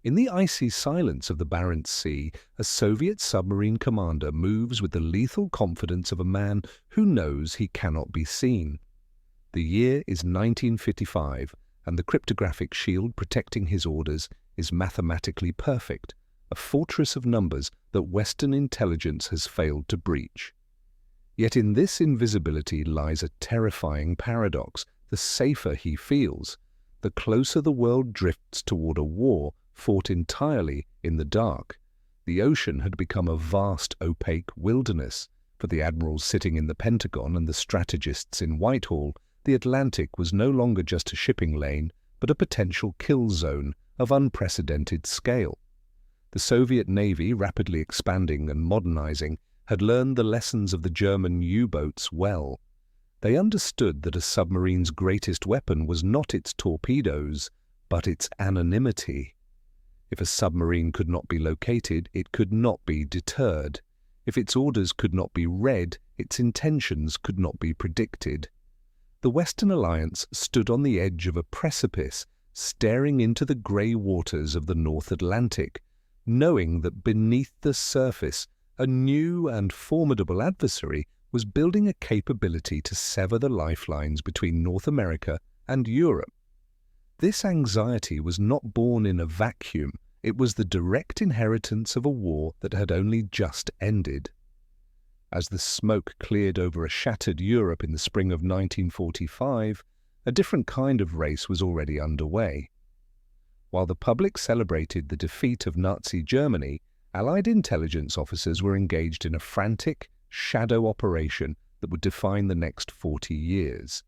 In the icy silence of the Barents Sea, a Soviet submarine commander moves with the lethal confidence of a man who knows he cannot be seen. The year is 1955, and the cryptographic shield protecting his orders is mathematically perfect, a fortress of numbers that Western intelligence has failed to breach. Yet in this invisibility lies a terrifying paradox. The safer he feels, the closer the world drifts toward a war fought entirely in the dark. The ocean had become a vast, opaque wilderness. For the admirals sitting in the Pentagon and the strategists in Whitehall, the Atlantic was no longer just a shipping lane, but a potential kill zone of unprecedented scale. The Soviet Navy, rapidly expanding and modernizing, had learned the lessons of the German U-boats well. They understood that a submarine's greatest weapon was not its torpedoes, but its anonymity. If a submarine could not be located, it could not be deterred. If its orders could not be read, its intentions could not be predicted. The Western Alliance stood on the edge of a precipice, staring into the grey waters of the North Atlantic, knowing that beneath the surface, a new and formidable adversary was building a capability to sever the lifelines between North America and Europe. This anxiety was not born in a vacuum. It was the direct inheritance of a war that had only just ended. As the smoke cleared over a shattered Europe in the spring of 1945, a different kind of race was already underway. While the public celebrated the defeat of Nazi Germany, Allied intelligence officers were engaged in a frantic, shadow operation that would define the next 40 years.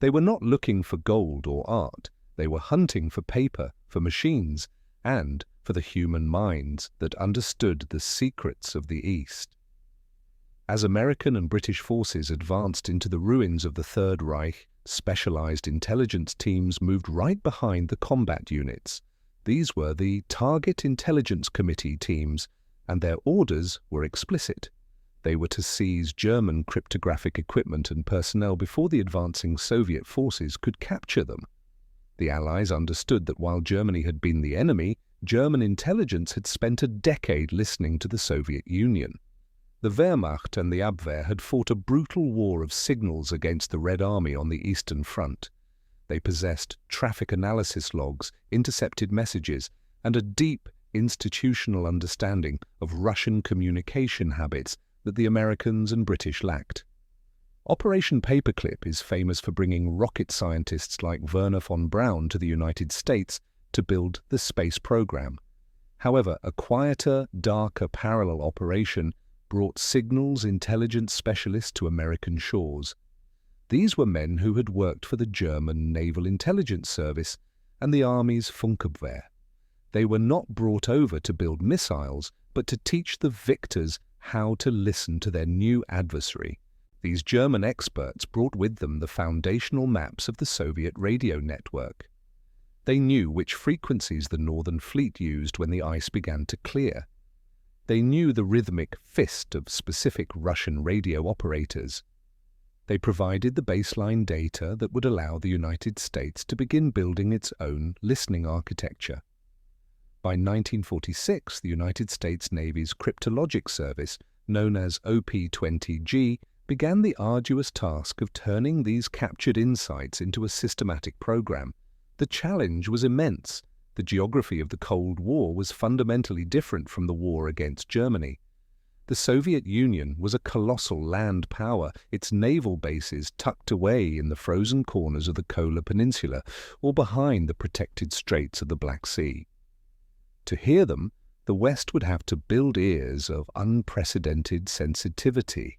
They were not looking for gold or art. They were hunting for paper, for machines, and for the human minds that understood the secrets of the East. As American and British forces advanced into the ruins of the Third Reich, specialized intelligence teams moved right behind the combat units. These were the Target Intelligence Committee teams, and their orders were explicit. They were to seize German cryptographic equipment and personnel before the advancing Soviet forces could capture them. The Allies understood that while Germany had been the enemy, German intelligence had spent a decade listening to the Soviet Union. The Wehrmacht and the Abwehr had fought a brutal war of signals against the Red Army on the Eastern Front. They possessed traffic analysis logs, intercepted messages, and a deep institutional understanding of Russian communication habits that the Americans and British lacked. Operation Paperclip is famous for bringing rocket scientists like Wernher von Braun to the United States to build the space program. However, a quieter, darker parallel operation brought signals intelligence specialists to American shores. These were men who had worked for the German Naval Intelligence Service and the Army's Funkabwehr. They were not brought over to build missiles, but to teach the victors how to listen to their new adversary. These German experts brought with them the foundational maps of the Soviet radio network. They knew which frequencies the Northern Fleet used when the ice began to clear. They knew the rhythmic fist of specific Russian radio operators. They provided the baseline data that would allow the United States to begin building its own listening architecture. By 1946, the United States Navy's cryptologic service, known as OP-20G, began the arduous task of turning these captured insights into a systematic program. The challenge was immense. The geography of the Cold War was fundamentally different from the war against Germany. The Soviet Union was a colossal land power, its naval bases tucked away in the frozen corners of the Kola Peninsula or behind the protected straits of the Black Sea. To hear them, the West would have to build ears of unprecedented sensitivity.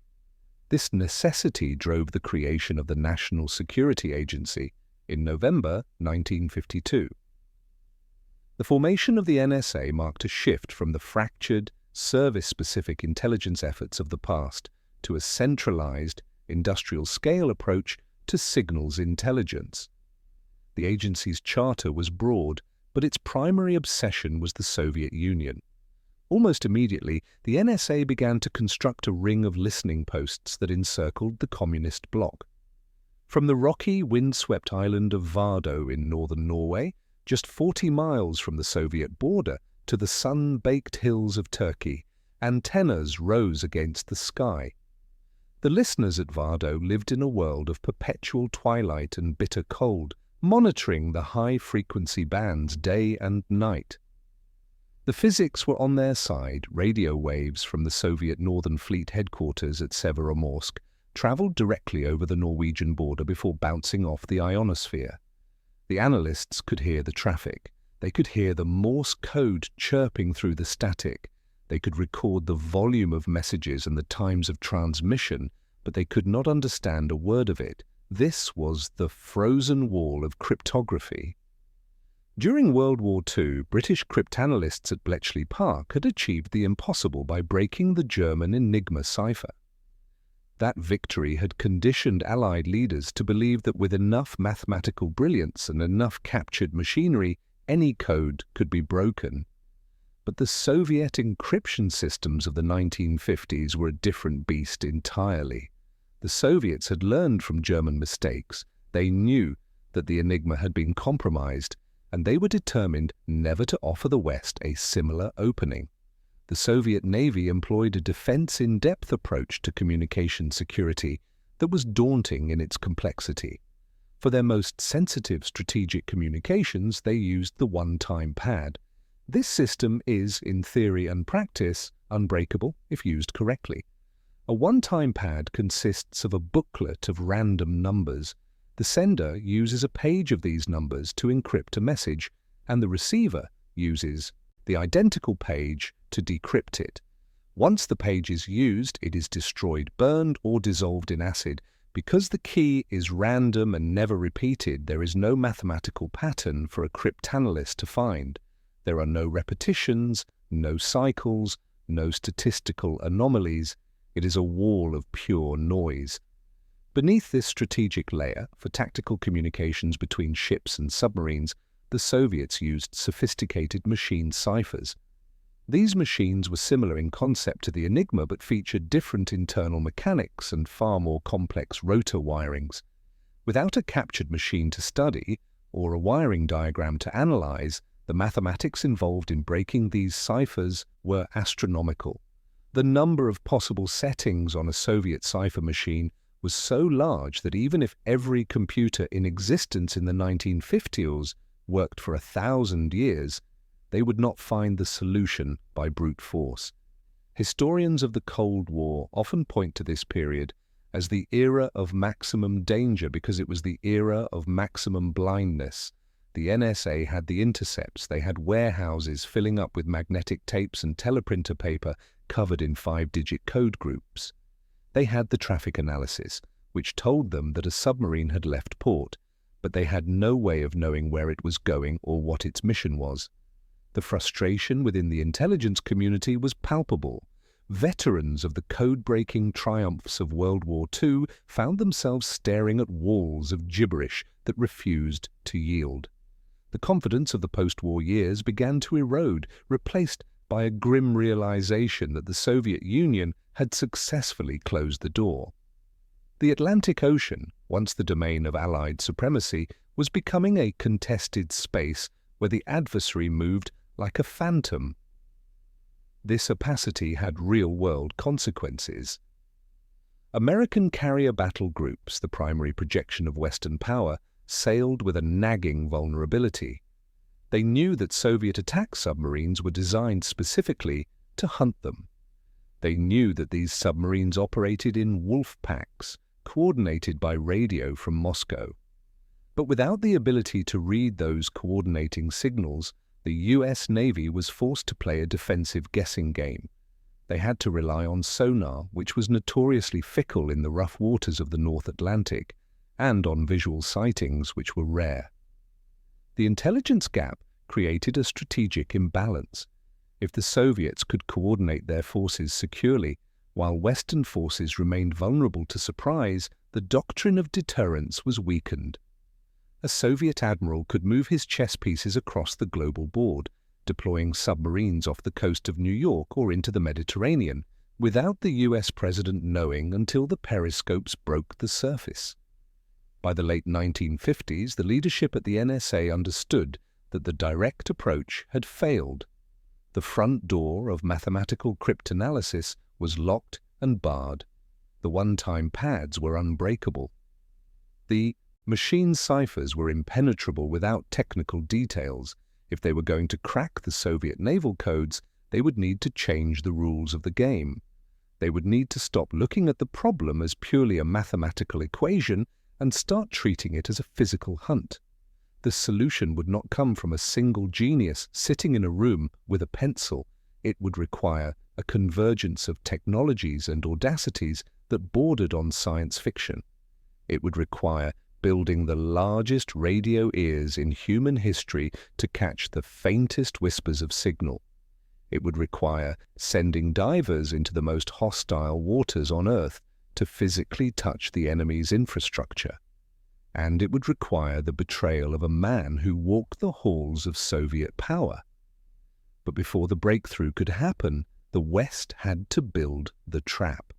This necessity drove the creation of the National Security Agency in November 1952. The formation of the NSA marked a shift from the fractured, service-specific intelligence efforts of the past to a centralized, industrial-scale approach to signals intelligence. The agency's charter was broad, but its primary obsession was the Soviet Union. Almost immediately, the NSA began to construct a ring of listening posts that encircled the communist bloc. From the rocky, windswept island of Vardø in northern Norway just 40 miles from the Soviet border to the sun-baked hills of Turkey, antennas rose against the sky. The listeners at Vardo lived in a world of perpetual twilight and bitter cold, monitoring the high-frequency bands day and night. The physics were on their side. Radio waves from the Soviet Northern Fleet headquarters at Severomorsk traveled directly over the Norwegian border before bouncing off the ionosphere. The analysts could hear the traffic. They could hear the Morse code chirping through the static. They could record the volume of messages and the times of transmission, but they could not understand a word of it. This was the frozen wall of cryptography. During World War II, British cryptanalysts at Bletchley Park had achieved the impossible by breaking the German Enigma cipher. That victory had conditioned Allied leaders to believe that with enough mathematical brilliance and enough captured machinery, any code could be broken. But the Soviet encryption systems of the 1950s were a different beast entirely. The Soviets had learned from German mistakes. They knew that the Enigma had been compromised, and they were determined never to offer the West a similar opening. The Soviet Navy employed a defense-in-depth approach to communication security that was daunting in its complexity. For their most sensitive strategic communications, they used the one-time pad. This system is, in theory and practice, unbreakable if used correctly. A one-time pad consists of a booklet of random numbers. The sender uses a page of these numbers to encrypt a message, and the receiver uses the identical page to decrypt it. Once the page is used, it is destroyed, burned, or dissolved in acid. Because the key is random and never repeated, there is no mathematical pattern for a cryptanalyst to find. There are no repetitions, no cycles, no statistical anomalies. It is a wall of pure noise. Beneath this strategic layer, for tactical communications between ships and submarines, the Soviets used sophisticated machine ciphers. These machines were similar in concept to the Enigma but featured different internal mechanics and far more complex rotor wirings. Without a captured machine to study or a wiring diagram to analyze, the mathematics involved in breaking these ciphers were astronomical. The number of possible settings on a Soviet cipher machine was so large that even if every computer in existence in the 1950s worked for 1,000 years, they would not find the solution by brute force. Historians of the Cold War often point to this period as the era of maximum danger because it was the era of maximum blindness. The NSA had the intercepts. They had warehouses filling up with magnetic tapes and teleprinter paper covered in 5-digit code groups. They had the traffic analysis, which told them that a submarine had left port, but they had no way of knowing where it was going or what its mission was. The frustration within the intelligence community was palpable. Veterans of the code-breaking triumphs of World War II found themselves staring at walls of gibberish that refused to yield. The confidence of the post-war years began to erode, replaced by a grim realization that the Soviet Union had successfully closed the door. The Atlantic Ocean, once the domain of Allied supremacy, was becoming a contested space where the adversary moved like a phantom. This opacity had real-world consequences. American carrier battle groups, the primary projection of Western power, sailed with a nagging vulnerability. They knew that Soviet attack submarines were designed specifically to hunt them. They knew that these submarines operated in wolf packs, coordinated by radio from Moscow. But without the ability to read those coordinating signals, the U.S. Navy was forced to play a defensive guessing game. They had to rely on sonar, which was notoriously fickle in the rough waters of the North Atlantic, and on visual sightings, which were rare. The intelligence gap created a strategic imbalance. If the Soviets could coordinate their forces securely, while Western forces remained vulnerable to surprise, the doctrine of deterrence was weakened. A Soviet admiral could move his chess pieces across the global board, deploying submarines off the coast of New York or into the Mediterranean, without the US president knowing until the periscopes broke the surface. By the late 1950s, the leadership at the NSA understood that the direct approach had failed. The front door of mathematical cryptanalysis was locked and barred. The one-time pads were unbreakable. The machine ciphers were impenetrable without technical details. If they were going to crack the Soviet naval codes, they would need to change the rules of the game. They would need to stop looking at the problem as purely a mathematical equation and start treating it as a physical hunt. The solution would not come from a single genius sitting in a room with a pencil. It would require a convergence of technologies and audacities that bordered on science fiction. It would require building the largest radio ears in human history to catch the faintest whispers of signal. It would require sending divers into the most hostile waters on Earth to physically touch the enemy's infrastructure. And it would require the betrayal of a man who walked the halls of Soviet power. But before the breakthrough could happen, the West had to build the trap.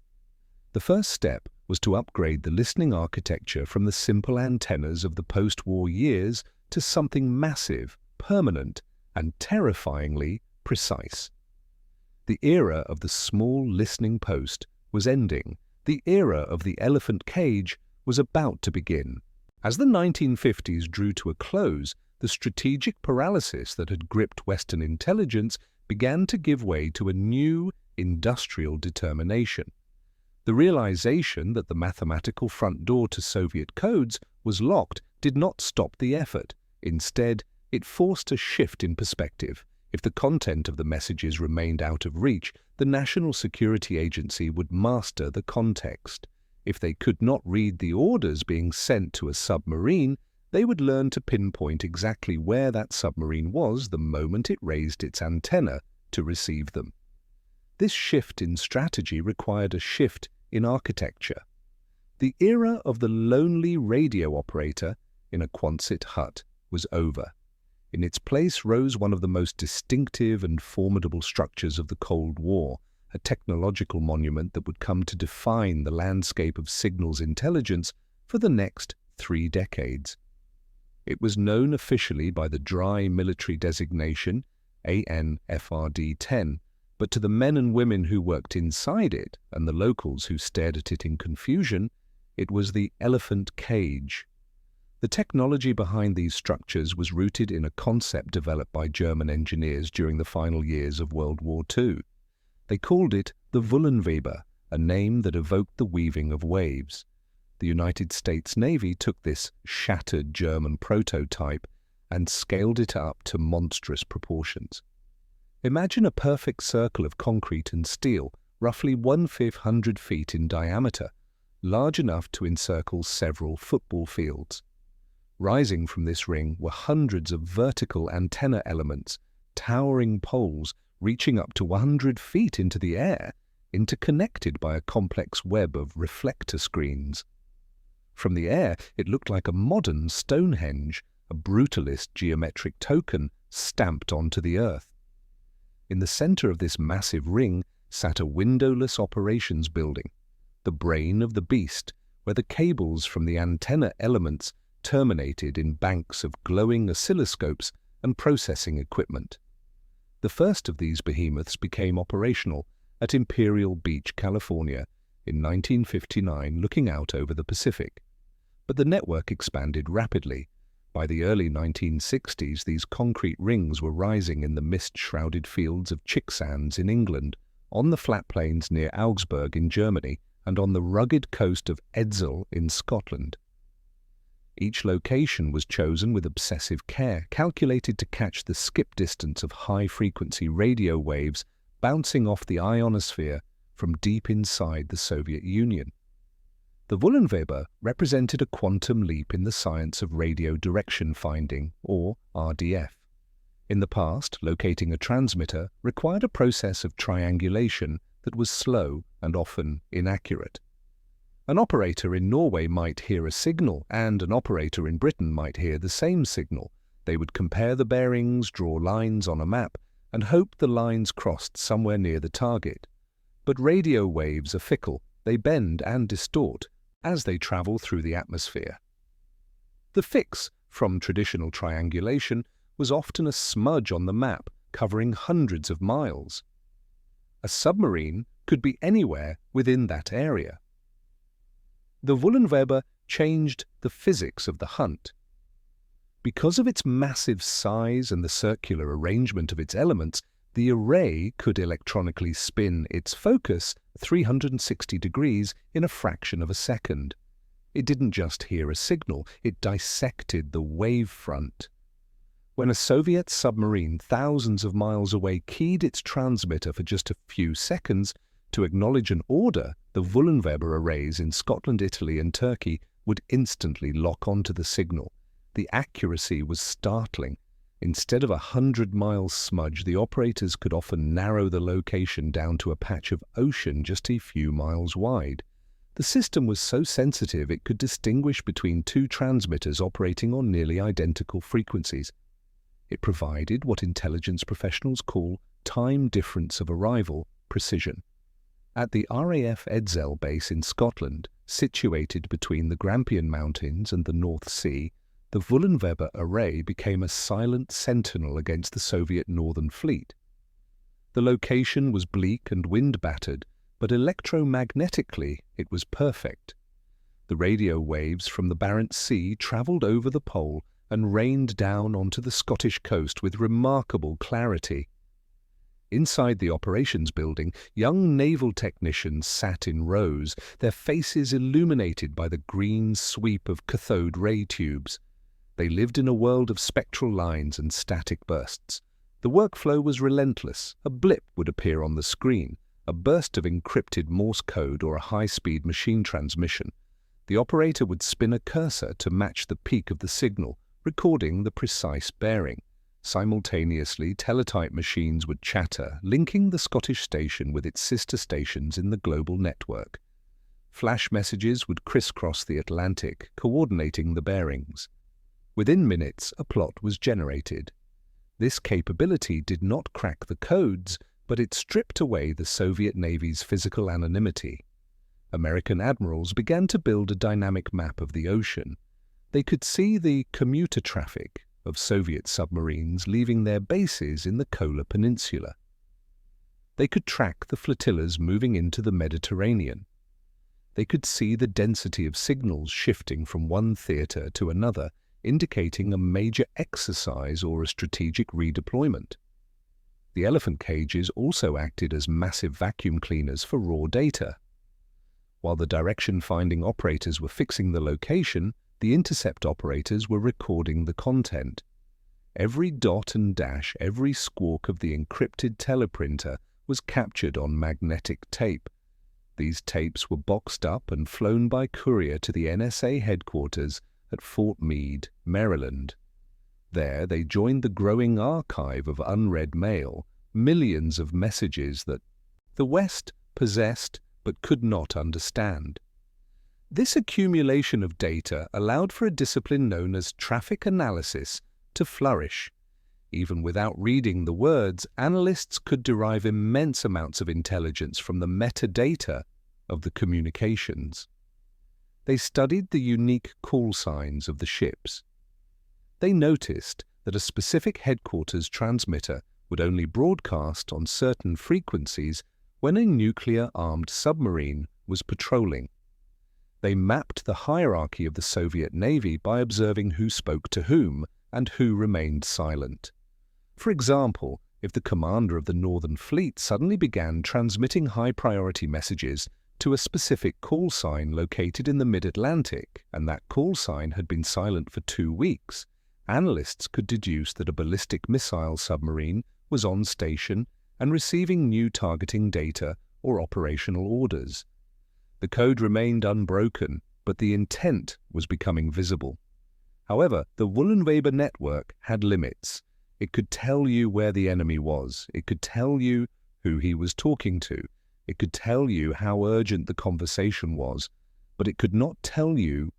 The first step was to upgrade the listening architecture from the simple antennas of the post-war years to something massive, permanent, and terrifyingly precise. The era of the small listening post was ending. The era of the elephant cage was about to begin. As the 1950s drew to a close, the strategic paralysis that had gripped Western intelligence began to give way to a new industrial determination. The realization that the mathematical front door to Soviet codes was locked did not stop the effort. Instead, it forced a shift in perspective. If the content of the messages remained out of reach, the National Security Agency would master the context. If they could not read the orders being sent to a submarine, they would learn to pinpoint exactly where that submarine was the moment it raised its antenna to receive them. This shift in strategy required a shift in architecture. The era of the lonely radio operator in a Quonset hut was over. In its place rose one of the most distinctive and formidable structures of the Cold War, a technological monument that would come to define the landscape of signals intelligence for the next 3 decades. It was known officially by the dry military designation FRD-10, but to the men and women who worked inside it and the locals who stared at it in confusion, it was the elephant cage. The technology behind these structures was rooted in a concept developed by German engineers during the final years of World War II. They called it the Wullenweber, a name that evoked the weaving of waves. The United States Navy took this shattered German prototype and scaled it up to monstrous proportions. Imagine a perfect circle of concrete and steel, roughly 1/500 feet in diameter, large enough to encircle several football fields. Rising from this ring were hundreds of vertical antenna elements, towering poles reaching up to 100 feet into the air, interconnected by a complex web of reflector screens. From the air, it looked like a modern Stonehenge, a brutalist geometric token stamped onto the earth. In the center of this massive ring sat a windowless operations building, the brain of the beast, where the cables from the antenna elements terminated in banks of glowing oscilloscopes and processing equipment. The first of these behemoths became operational at Imperial Beach, California, in 1959, looking out over the Pacific. But the network expanded rapidly. By the early 1960s, these concrete rings were rising in the mist-shrouded fields of Chicksands in England, on the flat plains near Augsburg in Germany, and on the rugged coast of Edzell in Scotland. Each location was chosen with obsessive care, calculated to catch the skip distance of high-frequency radio waves bouncing off the ionosphere from deep inside the Soviet Union. The Wullenweber represented a quantum leap in the science of radio direction finding, or RDF. In the past, locating a transmitter required a process of triangulation that was slow and often inaccurate. An operator in Norway might hear a signal, and an operator in Britain might hear the same signal. They would compare the bearings, draw lines on a map, and hope the lines crossed somewhere near the target. But radio waves are fickle. They bend and distort as they travel through the atmosphere. The fix from traditional triangulation was often a smudge on the map covering hundreds of miles. A submarine could be anywhere within that area. The Wullenweber changed the physics of the hunt. Because of its massive size and the circular arrangement of its elements, the array could electronically spin its focus 360 degrees in a fraction of a second. It didn't just hear a signal, it dissected the wave front. When a Soviet submarine thousands of miles away keyed its transmitter for just a few seconds to acknowledge an order, the Wullenweber arrays in Scotland, Italy, and Turkey would instantly lock onto the signal. The accuracy was startling. Instead of a 100-mile smudge, the operators could often narrow the location down to a patch of ocean just a few miles wide. The system was so sensitive it could distinguish between two transmitters operating on nearly identical frequencies. It provided what intelligence professionals call time difference of arrival precision. At the RAF Edzell base in Scotland, situated between the Grampian Mountains and the North Sea, the Wullenweber array became a silent sentinel against the Soviet Northern Fleet. The location was bleak and wind-battered, but electromagnetically it was perfect. The radio waves from the Barents Sea travelled over the pole and rained down onto the Scottish coast with remarkable clarity. Inside the operations building, young naval technicians sat in rows, their faces illuminated by the green sweep of cathode ray tubes. They lived in a world of spectral lines and static bursts. The workflow was relentless. A blip would appear on the screen, a burst of encrypted Morse code or a high-speed machine transmission. The operator would spin a cursor to match the peak of the signal, recording the precise bearing. Simultaneously, teletype machines would chatter, linking the Scottish station with its sister stations in the global network. Flash messages would crisscross the Atlantic, coordinating the bearings. Within minutes, a plot was generated. This capability did not crack the codes, but it stripped away the Soviet Navy's physical anonymity. American admirals began to build a dynamic map of the ocean. They could see the commuter traffic of Soviet submarines leaving their bases in the Kola Peninsula. They could track the flotillas moving into the Mediterranean. They could see the density of signals shifting from one theater to another, indicating a major exercise or a strategic redeployment. The elephant cages also acted as massive vacuum cleaners for raw data. While the direction-finding operators were fixing the location, the intercept operators were recording the content. Every dot and dash, every squawk of the encrypted teleprinter was captured on magnetic tape. These tapes were boxed up and flown by courier to the NSA headquarters at Fort Meade, Maryland. There they joined the growing archive of unread mail, millions of messages that the West possessed but could not understand. This accumulation of data allowed for a discipline known as traffic analysis to flourish. Even without reading the words, analysts could derive immense amounts of intelligence from the metadata of the communications. They studied the unique call signs of the ships. They noticed that a specific headquarters transmitter would only broadcast on certain frequencies when a nuclear-armed submarine was patrolling. They mapped the hierarchy of the Soviet Navy by observing who spoke to whom and who remained silent. For example, if the commander of the Northern Fleet suddenly began transmitting high-priority messages to a specific call sign located in the mid-Atlantic, and that call sign had been silent for 2 weeks, analysts could deduce that a ballistic missile submarine was on station and receiving new targeting data or operational orders. The code remained unbroken, but the intent was becoming visible. However, the Wullenweber network had limits. It could tell you where the enemy was. It could tell you who he was talking to. It could tell you how urgent the conversation was, but it could not tell you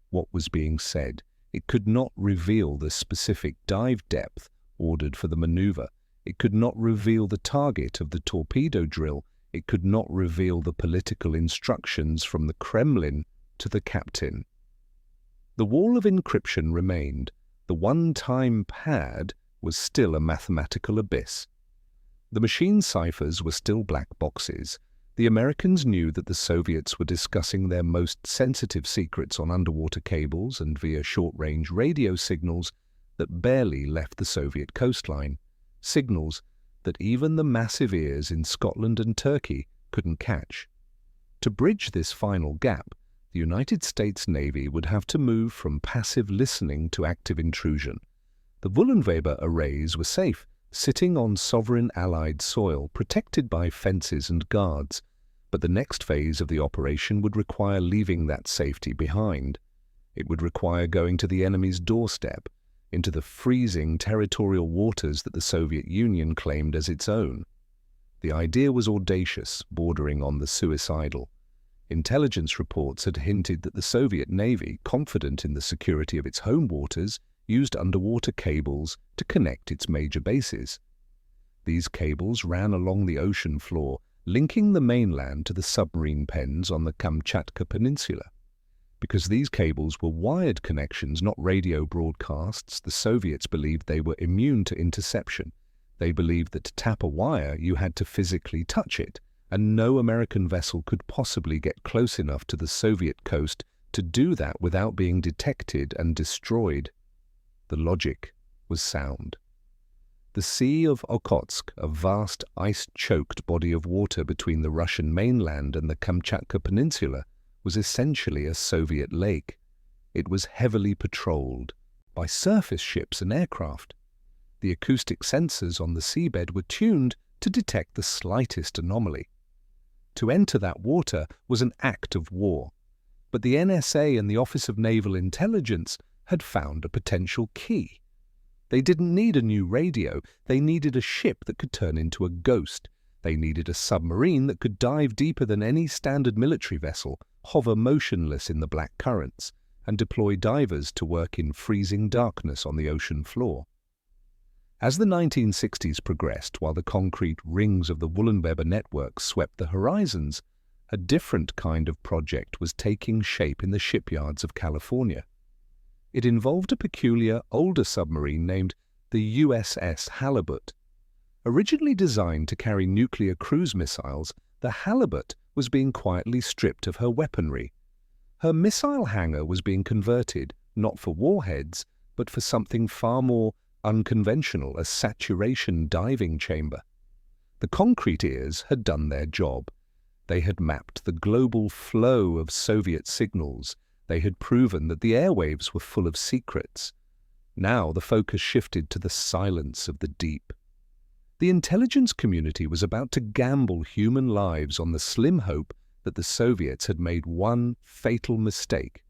what was being said. It could not reveal the specific dive depth ordered for the maneuver. It could not reveal the target of the torpedo drill. It could not reveal the political instructions from the Kremlin to the captain. The wall of encryption remained. The one-time pad was still a mathematical abyss. The machine ciphers were still black boxes. The Americans knew that the Soviets were discussing their most sensitive secrets on underwater cables and via short-range radio signals that barely left the Soviet coastline, signals that even the massive ears in Scotland and Turkey couldn't catch. To bridge this final gap, the United States Navy would have to move from passive listening to active intrusion. The Wullenweber arrays were safe, sitting on sovereign Allied soil, protected by fences and guards, but the next phase of the operation would require leaving that safety behind. It would require going to the enemy's doorstep, into the freezing territorial waters that the Soviet Union claimed as its own. The idea was audacious, bordering on the suicidal. Intelligence reports had hinted that the Soviet Navy, confident in the security of its home waters, used underwater cables to connect its major bases. These cables ran along the ocean floor, linking the mainland to the submarine pens on the Kamchatka Peninsula. Because these cables were wired connections, not radio broadcasts, the Soviets believed they were immune to interception. They believed that to tap a wire, you had to physically touch it, and no American vessel could possibly get close enough to the Soviet coast to do that without being detected and destroyed. The logic was sound. The Sea of Okhotsk, a vast ice-choked body of water between the Russian mainland and the Kamchatka Peninsula, was essentially a Soviet lake. It was heavily patrolled by surface ships and aircraft. The acoustic sensors on the seabed were tuned to detect the slightest anomaly. To enter that water was an act of war, but the NSA and the Office of Naval Intelligence had found a potential key. They didn't need a new radio, they needed a ship that could turn into a ghost. They needed a submarine that could dive deeper than any standard military vessel, hover motionless in the black currents, and deploy divers to work in freezing darkness on the ocean floor. As the 1960s progressed, while the concrete rings of the Wullenweber network swept the horizons, a different kind of project was taking shape in the shipyards of California. It involved a peculiar, older submarine named the USS Halibut. Originally designed to carry nuclear cruise missiles, the Halibut was being quietly stripped of her weaponry. Her missile hangar was being converted, not for warheads, but for something far more unconventional, a saturation diving chamber. The concrete ears had done their job. They had mapped the global flow of Soviet signals. They had proven that the airwaves were full of secrets. Now the focus shifted to the silence of the deep. The intelligence community was about to gamble human lives on the slim hope that the Soviets had made one fatal mistake,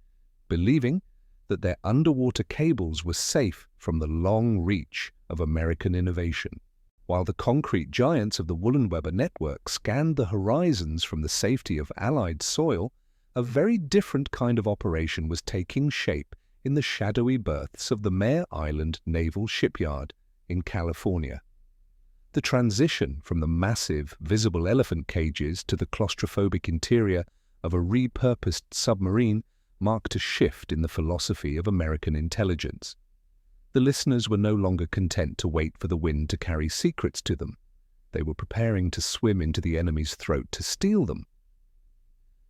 believing that their underwater cables were safe from the long reach of American innovation. While the concrete giants of the Wullenweber network scanned the horizons from the safety of Allied soil, a very different kind of operation was taking shape in the shadowy berths of the Mare Island Naval Shipyard in California. The transition from the massive, visible elephant cages to the claustrophobic interior of a repurposed submarine marked a shift in the philosophy of American intelligence. The listeners were no longer content to wait for the wind to carry secrets to them. They were preparing to swim into the enemy's throat to steal them.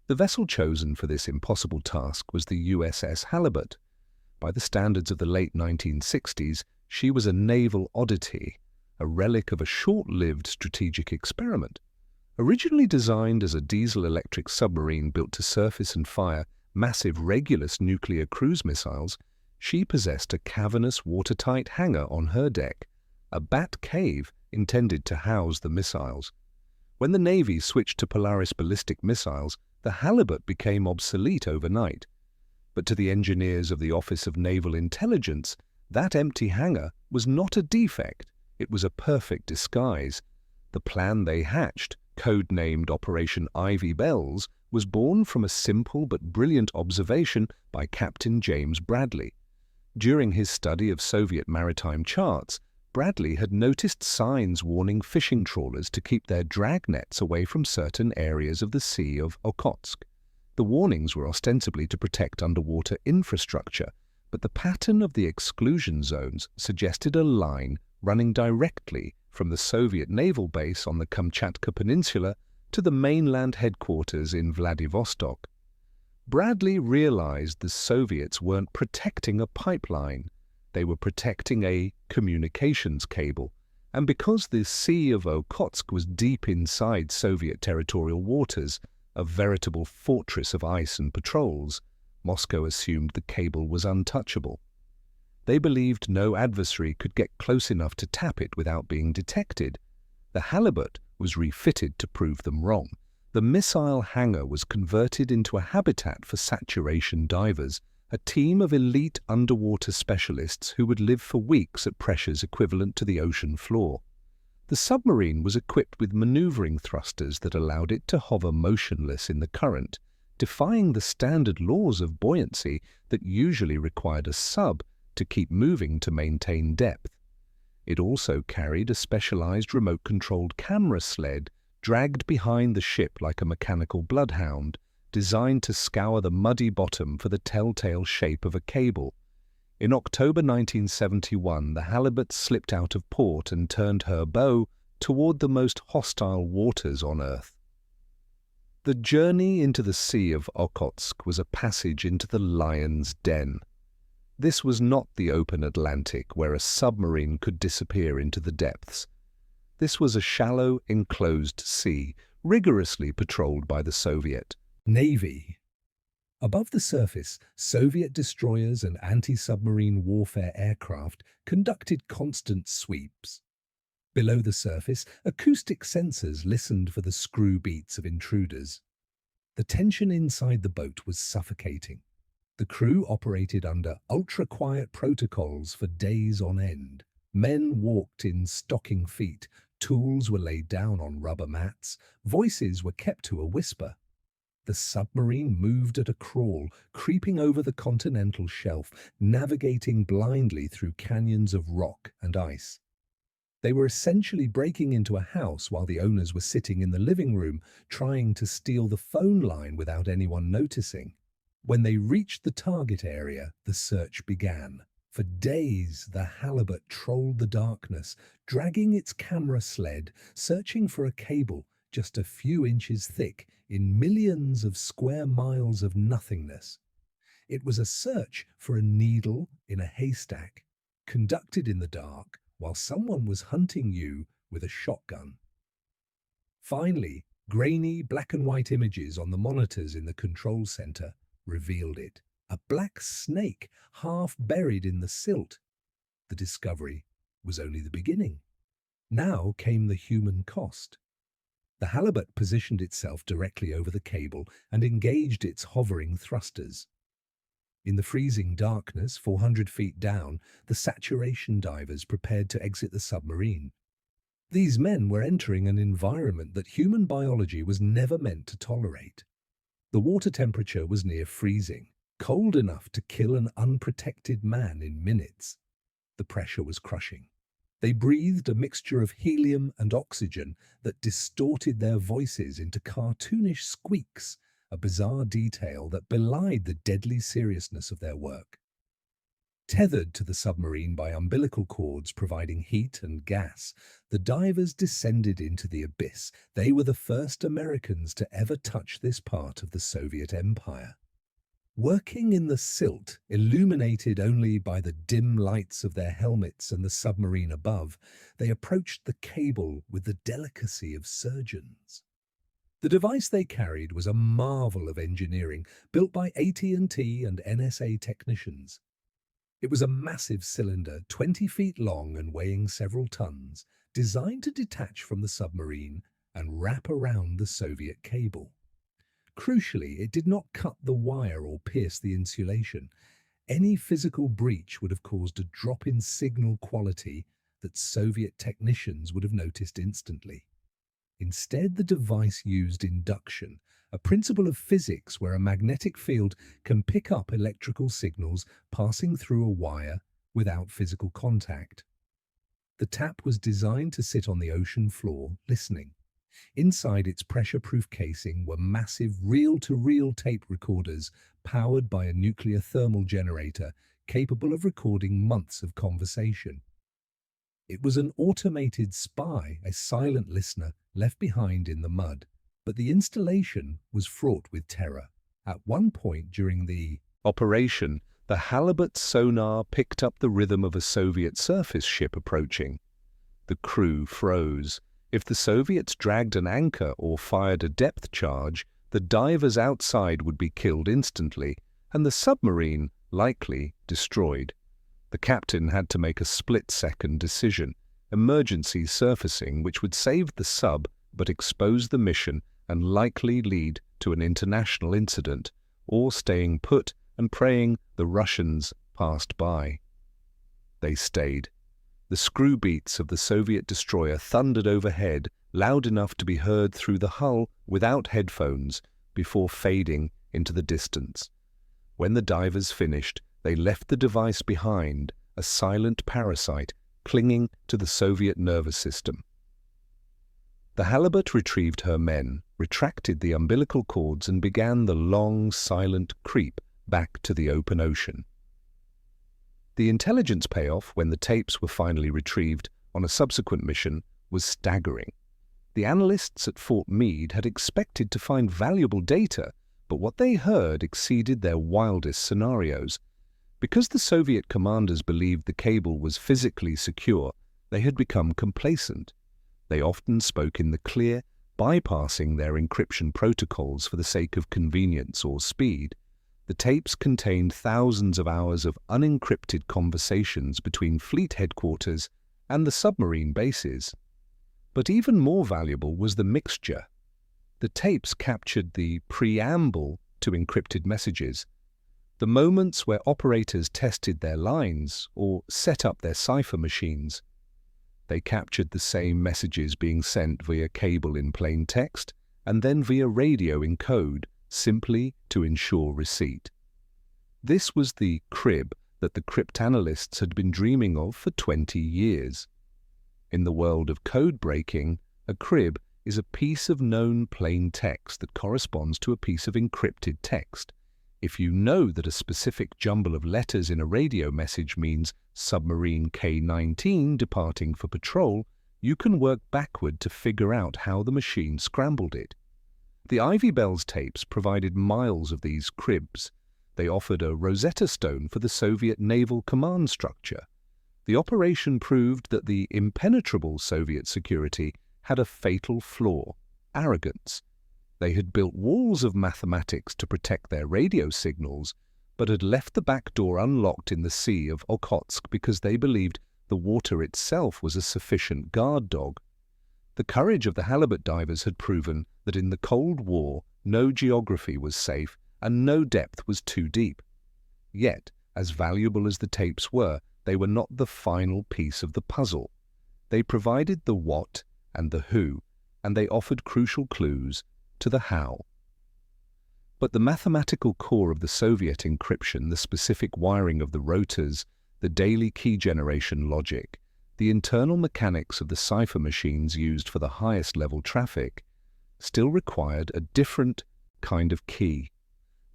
The vessel chosen for this impossible task was the USS Halibut. By the standards of the late 1960s, she was a naval oddity, a relic of a short-lived strategic experiment. Originally designed as a diesel-electric submarine built to surface and fire massive Regulus nuclear cruise missiles, she possessed a cavernous, watertight hangar on her deck, a bat cave intended to house the missiles. When the Navy switched to Polaris ballistic missiles, the Halibut became obsolete overnight. But to the engineers of the Office of Naval Intelligence, that empty hangar was not a defect, it was a perfect disguise. The plan they hatched, code-named Operation Ivy Bells, was born from a simple but brilliant observation by Captain James Bradley. During his study of Soviet maritime charts, Bradley had noticed signs warning fishing trawlers to keep their dragnets away from certain areas of the Sea of Okhotsk. The warnings were ostensibly to protect underwater infrastructure, but the pattern of the exclusion zones suggested a line running directly from the Soviet naval base on the Kamchatka Peninsula to the mainland headquarters in Vladivostok. Bradley realized the Soviets weren't protecting a pipeline, they were protecting a communications cable, and because the Sea of Okhotsk was deep inside Soviet territorial waters, a veritable fortress of ice and patrols, Moscow assumed the cable was untouchable. They believed no adversary could get close enough to tap it without being detected. The halibut was refitted to prove them wrong. The missile hangar was converted into a habitat for saturation divers, a team of elite underwater specialists who would live for weeks at pressures equivalent to the ocean floor. The submarine was equipped with maneuvering thrusters that allowed it to hover motionless in the current, defying the standard laws of buoyancy that usually required a sub to keep moving to maintain depth. It also carried a specialized remote-controlled camera sled dragged behind the ship like a mechanical bloodhound, designed to scour the muddy bottom for the telltale shape of a cable. In October 1971, the halibut slipped out of port and turned her bow toward the most hostile waters on Earth. The journey into the Sea of Okhotsk was a passage into the lion's den. This was not the open Atlantic where a submarine could disappear into the depths. This was a shallow, enclosed sea, rigorously patrolled by the Soviet Navy. Above the surface, Soviet destroyers and anti-submarine warfare aircraft conducted constant sweeps. Below the surface, acoustic sensors listened for the screw beats of intruders. The tension inside the boat was suffocating. The crew operated under ultra-quiet protocols for days on end. Men walked in stocking feet, tools were laid down on rubber mats, voices were kept to a whisper. The submarine moved at a crawl, creeping over the continental shelf, navigating blindly through canyons of rock and ice. They were essentially breaking into a house while the owners were sitting in the living room, trying to steal the phone line without anyone noticing. When they reached the target area, the search began. For days, the halibut trolled the darkness, dragging its camera sled, searching for a cable just a few inches thick in millions of square miles of nothingness. It was a search for a needle in a haystack, conducted in the dark while someone was hunting you with a shotgun. Finally, grainy black and white images on the monitors in the control center revealed it. A black snake half buried in the silt. The discovery was only the beginning. Now came the human cost. The halibut positioned itself directly over the cable and engaged its hovering thrusters. In the freezing darkness, 400 feet down, the saturation divers prepared to exit the submarine. These men were entering an environment that human biology was never meant to tolerate. The water temperature was near freezing, cold enough to kill an unprotected man in minutes. The pressure was crushing. They breathed a mixture of helium and oxygen that distorted their voices into cartoonish squeaks, a bizarre detail that belied the deadly seriousness of their work. Tethered to the submarine by umbilical cords providing heat and gas, the divers descended into the abyss. They were the first Americans to ever touch this part of the Soviet Empire. Working in the silt, illuminated only by the dim lights of their helmets and the submarine above, they approached the cable with the delicacy of surgeons. The device they carried was a marvel of engineering, built by AT&T and NSA technicians. It was a massive cylinder, 20 feet long and weighing several tons, designed to detach from the submarine and wrap around the Soviet cable. Crucially, it did not cut the wire or pierce the insulation. Any physical breach would have caused a drop in signal quality that Soviet technicians would have noticed instantly. Instead, the device used induction, a principle of physics where a magnetic field can pick up electrical signals passing through a wire without physical contact. The tap was designed to sit on the ocean floor, listening. Inside its pressure-proof casing were massive reel-to-reel tape recorders powered by a nuclear thermal generator capable of recording months of conversation. It was an automated spy, a silent listener left behind in the mud. But the installation was fraught with terror. At one point during the operation, the halibut sonar picked up the rhythm of a Soviet surface ship approaching. The crew froze. If the Soviets dragged an anchor or fired a depth charge, the divers outside would be killed instantly, and the submarine likely destroyed. The captain had to make a split-second decision: emergency surfacing, which would save the sub but expose the mission and likely lead to an international incident, or staying put and praying the Russians passed by. They stayed. The screw beats of the Soviet destroyer thundered overhead, loud enough to be heard through the hull without headphones, before fading into the distance. When the divers finished, they left the device behind, a silent parasite clinging to the Soviet nervous system. The halibut retrieved her men, retracted the umbilical cords, and began the long, silent creep back to the open ocean. The intelligence payoff, when the tapes were finally retrieved on a subsequent mission, was staggering. The analysts at Fort Meade had expected to find valuable data, but what they heard exceeded their wildest scenarios. Because the Soviet commanders believed the cable was physically secure, they had become complacent. They often spoke in the clear, bypassing their encryption protocols for the sake of convenience or speed. The tapes contained thousands of hours of unencrypted conversations between fleet headquarters and the submarine bases. But even more valuable was the mixture. The tapes captured the preamble to encrypted messages, the moments where operators tested their lines or set up their cipher machines. They captured the same messages being sent via cable in plain text and then via radio in code, simply to ensure receipt. This was the crib that the cryptanalysts had been dreaming of for 20 years. In the world of code breaking, a crib is a piece of known plain text that corresponds to a piece of encrypted text. If you know that a specific jumble of letters in a radio message means submarine K-19 departing for patrol, you can work backward to figure out how the machine scrambled it. The Ivy Bells tapes provided miles of these cribs. They offered a Rosetta Stone for the Soviet naval command structure. The operation proved that the impenetrable Soviet security had a fatal flaw: arrogance. They had built walls of mathematics to protect their radio signals, but had left the back door unlocked in the Sea of Okhotsk because they believed the water itself was a sufficient guard dog. The courage of the halibut divers had proven that in the Cold War no geography was safe and no depth was too deep. Yet, as valuable as the tapes were, they were not the final piece of the puzzle. They provided the what and the who, and they offered crucial clues to the how. But the mathematical core of the Soviet encryption, the specific wiring of the rotors, the daily key generation logic, the internal mechanics of the cipher machines used for the highest level traffic, still required a different kind of key.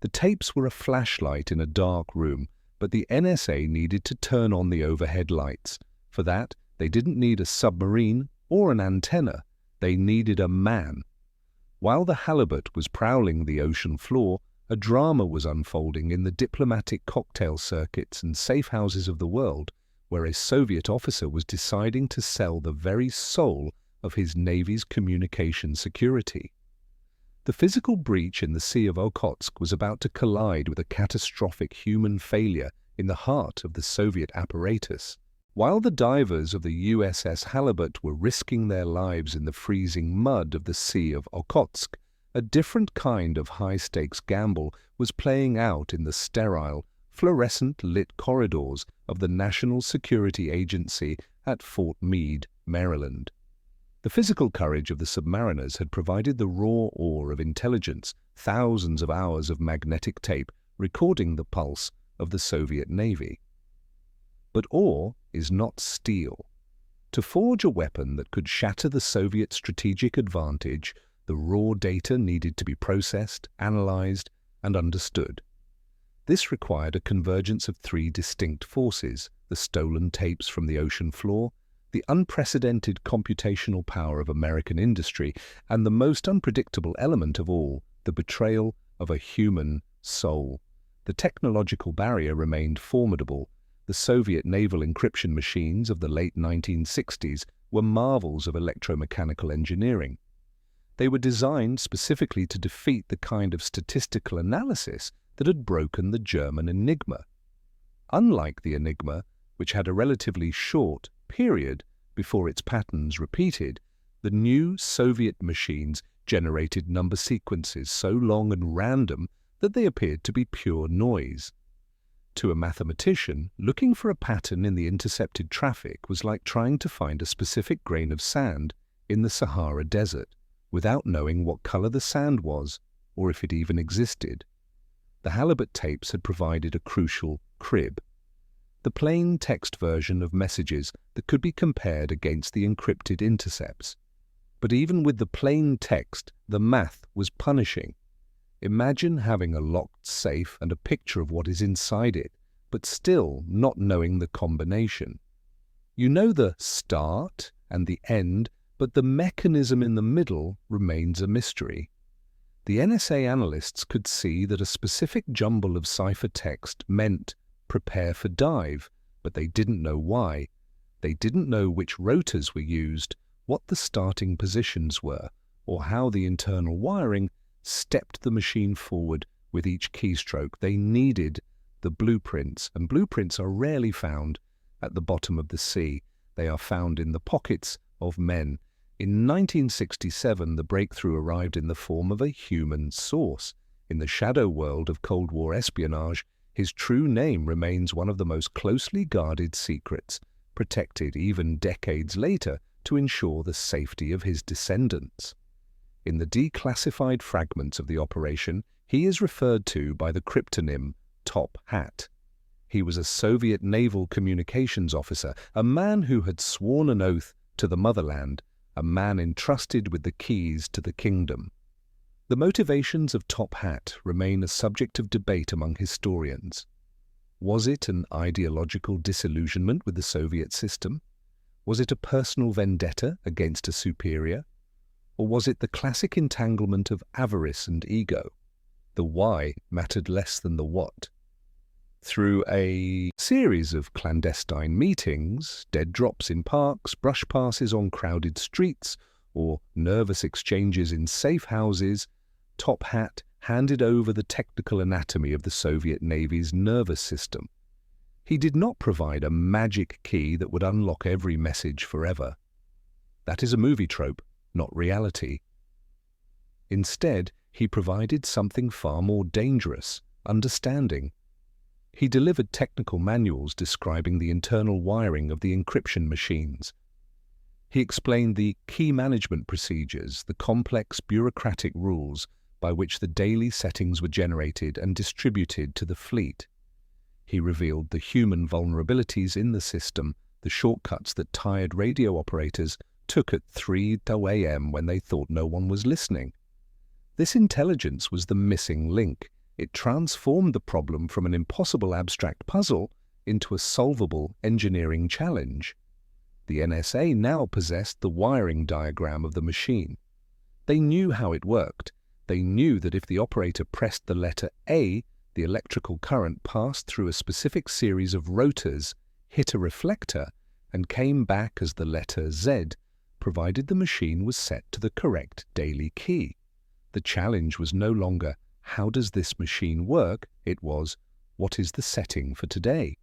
The tapes were a flashlight in a dark room, but the NSA needed to turn on the overhead lights. For that, they didn't need a submarine or an antenna. They needed a man. While the halibut was prowling the ocean floor, a drama was unfolding in the diplomatic cocktail circuits and safe houses of the world, where a Soviet officer was deciding to sell the very soul of his Navy's communication security. The physical breach in the Sea of Okhotsk was about to collide with a catastrophic human failure in the heart of the Soviet apparatus. While the divers of the USS Halibut were risking their lives in the freezing mud of the Sea of Okhotsk, a different kind of high-stakes gamble was playing out in the sterile, fluorescent-lit corridors of the National Security Agency at Fort Meade, Maryland. The physical courage of the submariners had provided the raw ore of intelligence, thousands of hours of magnetic tape recording the pulse of the Soviet Navy. But ore is not steel. To forge a weapon that could shatter the Soviet strategic advantage, the raw data needed to be processed, analyzed, and understood. This required a convergence of three distinct forces: the stolen tapes from the ocean floor, the unprecedented computational power of American industry, and the most unpredictable element of all, the betrayal of a human soul. The technological barrier remained formidable. The Soviet naval encryption machines of the late 1960s were marvels of electromechanical engineering. They were designed specifically to defeat the kind of statistical analysis that had broken the German Enigma. Unlike the Enigma, which had a relatively short period before its patterns repeated, the new Soviet machines generated number sequences so long and random that they appeared to be pure noise. To a mathematician, looking for a pattern in the intercepted traffic was like trying to find a specific grain of sand in the Sahara Desert without knowing what color the sand was or if it even existed. The Halibut tapes had provided a crucial crib, the plain text version of messages that could be compared against the encrypted intercepts. But even with the plain text, the math was punishing. Imagine having a locked safe and a picture of what is inside it, but still not knowing the combination. You know the start and the end, but the mechanism in the middle remains a mystery. The NSA analysts could see that a specific jumble of cipher text meant prepare for dive, but they didn't know why. They didn't know which rotors were used, what the starting positions were, or how the internal wiring stepped the machine forward with each keystroke. They needed the blueprints, and blueprints are rarely found at the bottom of the sea. They are found in the pockets of men. In 1967, the breakthrough arrived in the form of a human source. In the shadow world of Cold War espionage, his true name remains one of the most closely guarded secrets, protected even decades later to ensure the safety of his descendants. In the declassified fragments of the operation, he is referred to by the cryptonym Top Hat. He was a Soviet naval communications officer, a man who had sworn an oath to the motherland, a man entrusted with the keys to the kingdom. The motivations of Top Hat remain a subject of debate among historians. Was it an ideological disillusionment with the Soviet system? Was it a personal vendetta against a superior? Or was it the classic entanglement of avarice and ego? The why mattered less than the what. Through a series of clandestine meetings, dead drops in parks, brush passes on crowded streets, or nervous exchanges in safe houses, Top Hat handed over the technical anatomy of the Soviet Navy's nervous system. He did not provide a magic key that would unlock every message forever. That is a movie trope, not reality. Instead, he provided something far more dangerous, understanding. He delivered technical manuals describing the internal wiring of the encryption machines. He explained the key management procedures, the complex bureaucratic rules by which the daily settings were generated and distributed to the fleet. He revealed the human vulnerabilities in the system, the shortcuts that tired radio operators took at 3 a.m. when they thought no one was listening. This intelligence was the missing link. It transformed the problem from an impossible abstract puzzle into a solvable engineering challenge. The NSA now possessed the wiring diagram of the machine. They knew how it worked. They knew that if the operator pressed the letter A, the electrical current passed through a specific series of rotors, hit a reflector, and came back as the letter Z, provided the machine was set to the correct daily key. The challenge was no longer, how does this machine work? It was, what is the setting for today?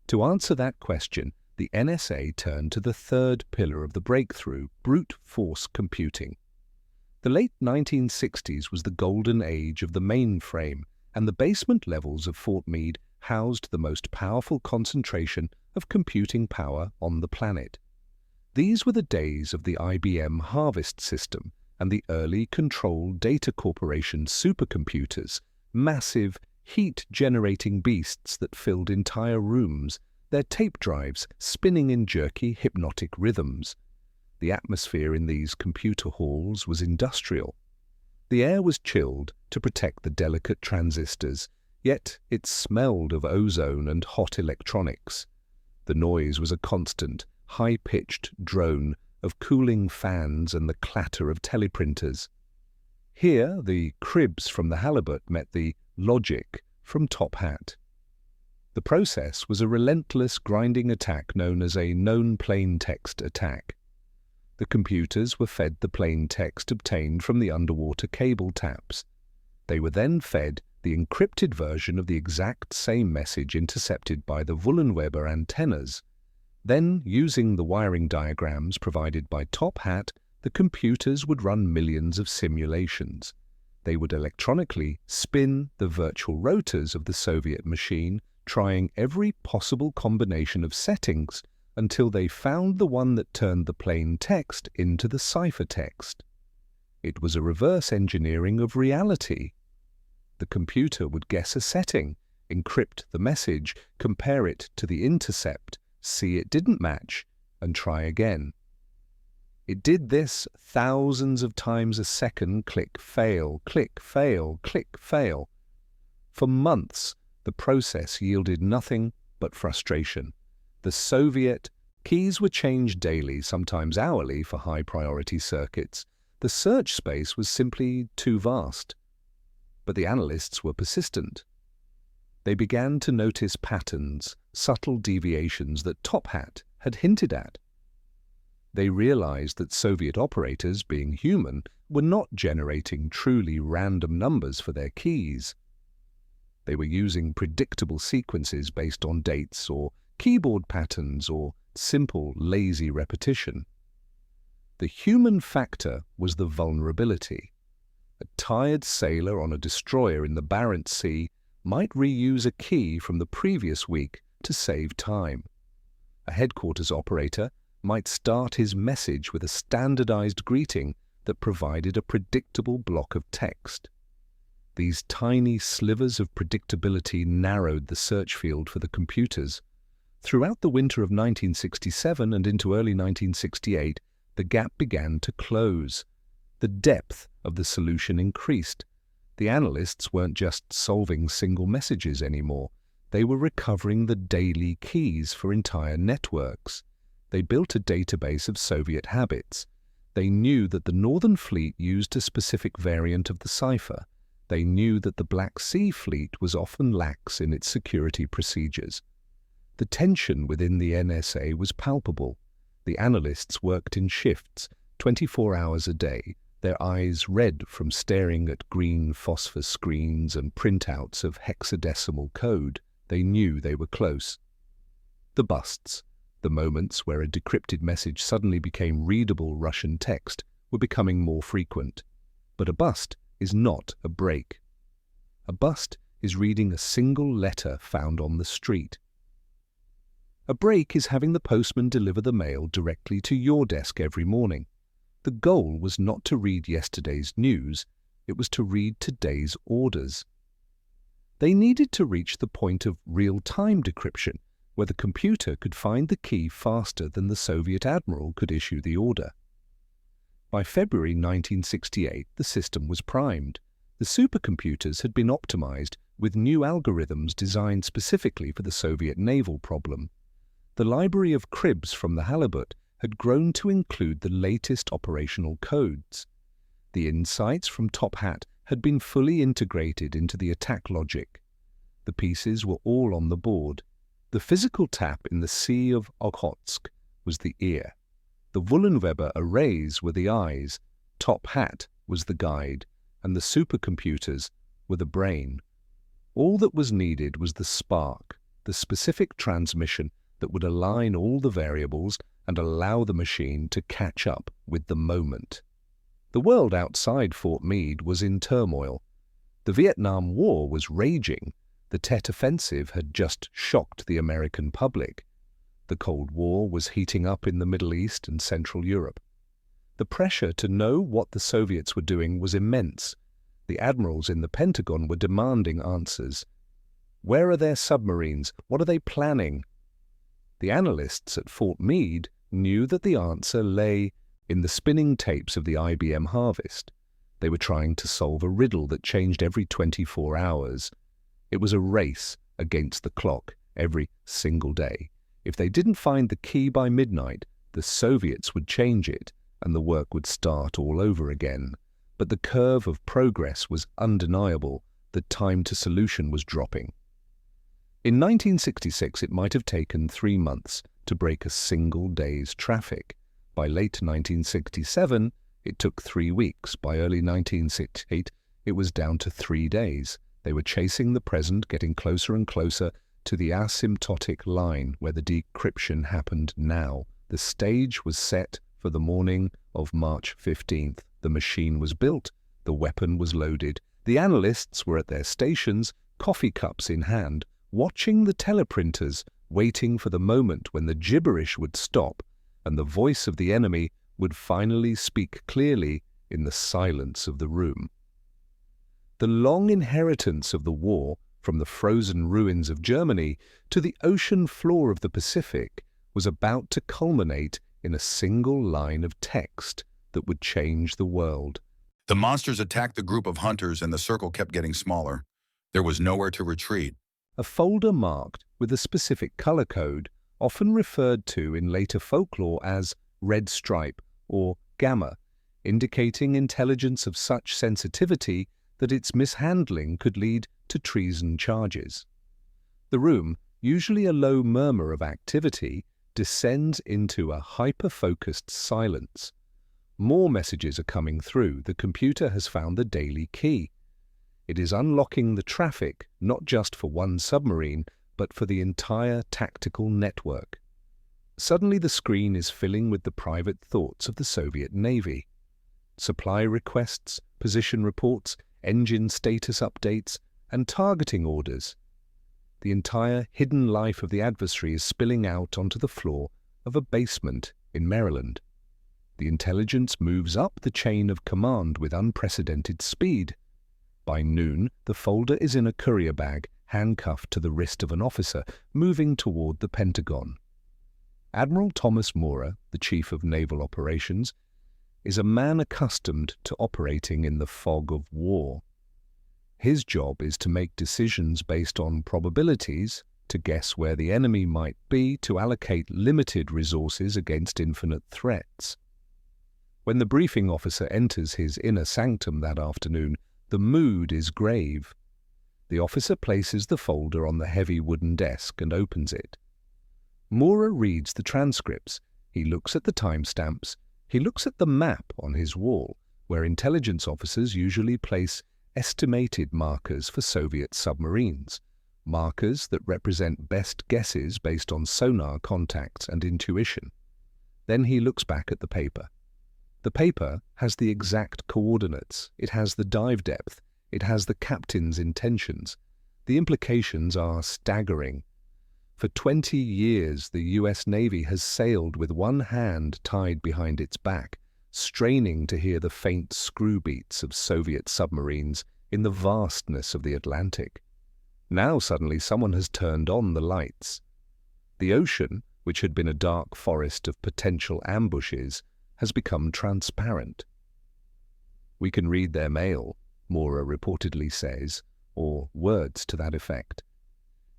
To answer that question, the NSA turned to the third pillar of the breakthrough, brute force computing. The late 1960s was the golden age of the mainframe, and the basement levels of Fort Meade housed the most powerful concentration of computing power on the planet. These were the days of the IBM Harvest system and the early Control Data Corporation supercomputers, massive, heat-generating beasts that filled entire rooms, their tape drives spinning in jerky, hypnotic rhythms. The atmosphere in these computer halls was industrial. The air was chilled to protect the delicate transistors, yet it smelled of ozone and hot electronics. The noise was a constant, high-pitched drone of cooling fans and the clatter of teleprinters. Here, the cribs from the halibut met the logic from Top Hat. The process was a relentless grinding attack known as a known plain text attack. The computers were fed the plain text obtained from the underwater cable taps. They were then fed the encrypted version of the exact same message intercepted by the Wullenweber antennas. Then, using the wiring diagrams provided by Top Hat, the computers would run millions of simulations. They would electronically spin the virtual rotors of the Soviet machine, trying every possible combination of settings until they found the one that turned the plain text into the ciphertext. It was a reverse engineering of reality. The computer would guess a setting, encrypt the message, compare it to the intercept, see it didn't match, and try again. It did this thousands of times a second, click, fail, click, fail, click, fail. For months, the process yielded nothing but frustration. The Soviet keys were changed daily, sometimes hourly, for high-priority circuits. The search space was simply too vast. But the analysts were persistent. They began to notice patterns, subtle deviations that Top Hat had hinted at. They realized that Soviet operators, being human, were not generating truly random numbers for their keys. They were using predictable sequences based on dates or keyboard patterns or simple, lazy repetition. The human factor was the vulnerability. A tired sailor on a destroyer in the Barents Sea might reuse a key from the previous week to save time. A headquarters operator might start his message with a standardized greeting that provided a predictable block of text. These tiny slivers of predictability narrowed the search field for the computers. Throughout the winter of 1967 and into early 1968, the gap began to close. The depth of the solution increased. The analysts weren't just solving single messages anymore. They were recovering the daily keys for entire networks. They built a database of Soviet habits. They knew that the Northern Fleet used a specific variant of the cipher. They knew that the Black Sea Fleet was often lax in its security procedures. The tension within the NSA was palpable. The analysts worked in shifts, 24 hours a day, their eyes red from staring at green phosphor screens and printouts of hexadecimal code. They knew they were close. The busts, the moments where a decrypted message suddenly became readable Russian text, were becoming more frequent. But a bust is not a break. A bust is reading a single letter found on the street. A break is having the postman deliver the mail directly to your desk every morning. The goal was not to read yesterday's news, it was to read today's orders. They needed to reach the point of real-time decryption, where the computer could find the key faster than the Soviet admiral could issue the order. By February 1968, the system was primed. The supercomputers had been optimized with new algorithms designed specifically for the Soviet naval problem. The library of cribs from the halibut had grown to include the latest operational codes. The insights from Top Hat had been fully integrated into the attack logic. The pieces were all on the board. The physical tap in the Sea of Okhotsk was the ear. The Wullenweber arrays were the eyes, Top Hat was the guide, and the supercomputers were the brain. All that was needed was the spark, the specific transmission that would align all the variables and allow the machine to catch up with the moment. The world outside Fort Meade was in turmoil. The Vietnam War was raging. The Tet Offensive had just shocked the American public. The Cold War was heating up in the Middle East and Central Europe. The pressure to know what the Soviets were doing was immense. The admirals in the Pentagon were demanding answers. Where are their submarines? What are they planning? The analysts at Fort Meade knew that the answer lay in the spinning tapes of the IBM Harvest. They were trying to solve a riddle that changed every 24 hours. It was a race against the clock every single day. If they didn't find the key by midnight, the Soviets would change it and the work would start all over again. But the curve of progress was undeniable. The time to solution was dropping. In 1966, it might have taken 3 months to break a single day's traffic. By late 1967, it took 3 weeks. By early 1968, it was down to 3 days. They were chasing the present, getting closer and closer to the asymptotic line where the decryption happened now. The stage was set for the morning of March 15th. The machine was built, the weapon was loaded. The analysts were at their stations, coffee cups in hand, watching the teleprinters, waiting for the moment when the gibberish would stop and the voice of the enemy would finally speak clearly in the silence of the room. The long inheritance of the war, from the frozen ruins of Germany to the ocean floor of the Pacific, was about to culminate in a single line of text that would change the world. The monsters attacked the group of hunters and the circle kept getting smaller. There was nowhere to retreat. A folder marked with a specific color code, often referred to in later folklore as red stripe or gamma, indicating intelligence of such sensitivity that its mishandling could lead to treason charges. The room, usually a low murmur of activity, descends into a hyper-focused silence. More messages are coming through. The computer has found the daily key. It is unlocking the traffic, not just for one submarine, but for the entire tactical network. Suddenly the screen is filling with the private thoughts of the Soviet Navy. Supply requests, position reports, engine status updates, and targeting orders. The entire hidden life of the adversary is spilling out onto the floor of a basement in Maryland. The intelligence moves up the chain of command with unprecedented speed. By noon, the folder is in a courier bag, handcuffed to the wrist of an officer, moving toward the Pentagon. Admiral Thomas Moorer, the Chief of Naval Operations, is a man accustomed to operating in the fog of war. His job is to make decisions based on probabilities, to guess where the enemy might be, to allocate limited resources against infinite threats. When the briefing officer enters his inner sanctum that afternoon, the mood is grave. The officer places the folder on the heavy wooden desk and opens it. Moorer reads the transcripts. He looks at the timestamps. He looks at the map on his wall, where intelligence officers usually place estimated markers for Soviet submarines, markers that represent best guesses based on sonar contacts and intuition. Then he looks back at the paper. The paper has the exact coordinates, it has the dive depth, it has the captain's intentions. The implications are staggering. For 20 years, the US Navy has sailed with one hand tied behind its back, straining to hear the faint screw beats of Soviet submarines in the vastness of the Atlantic. Now suddenly someone has turned on the lights. The ocean, which had been a dark forest of potential ambushes, has become transparent. "We can read their mail," Moorer reportedly says, or words to that effect.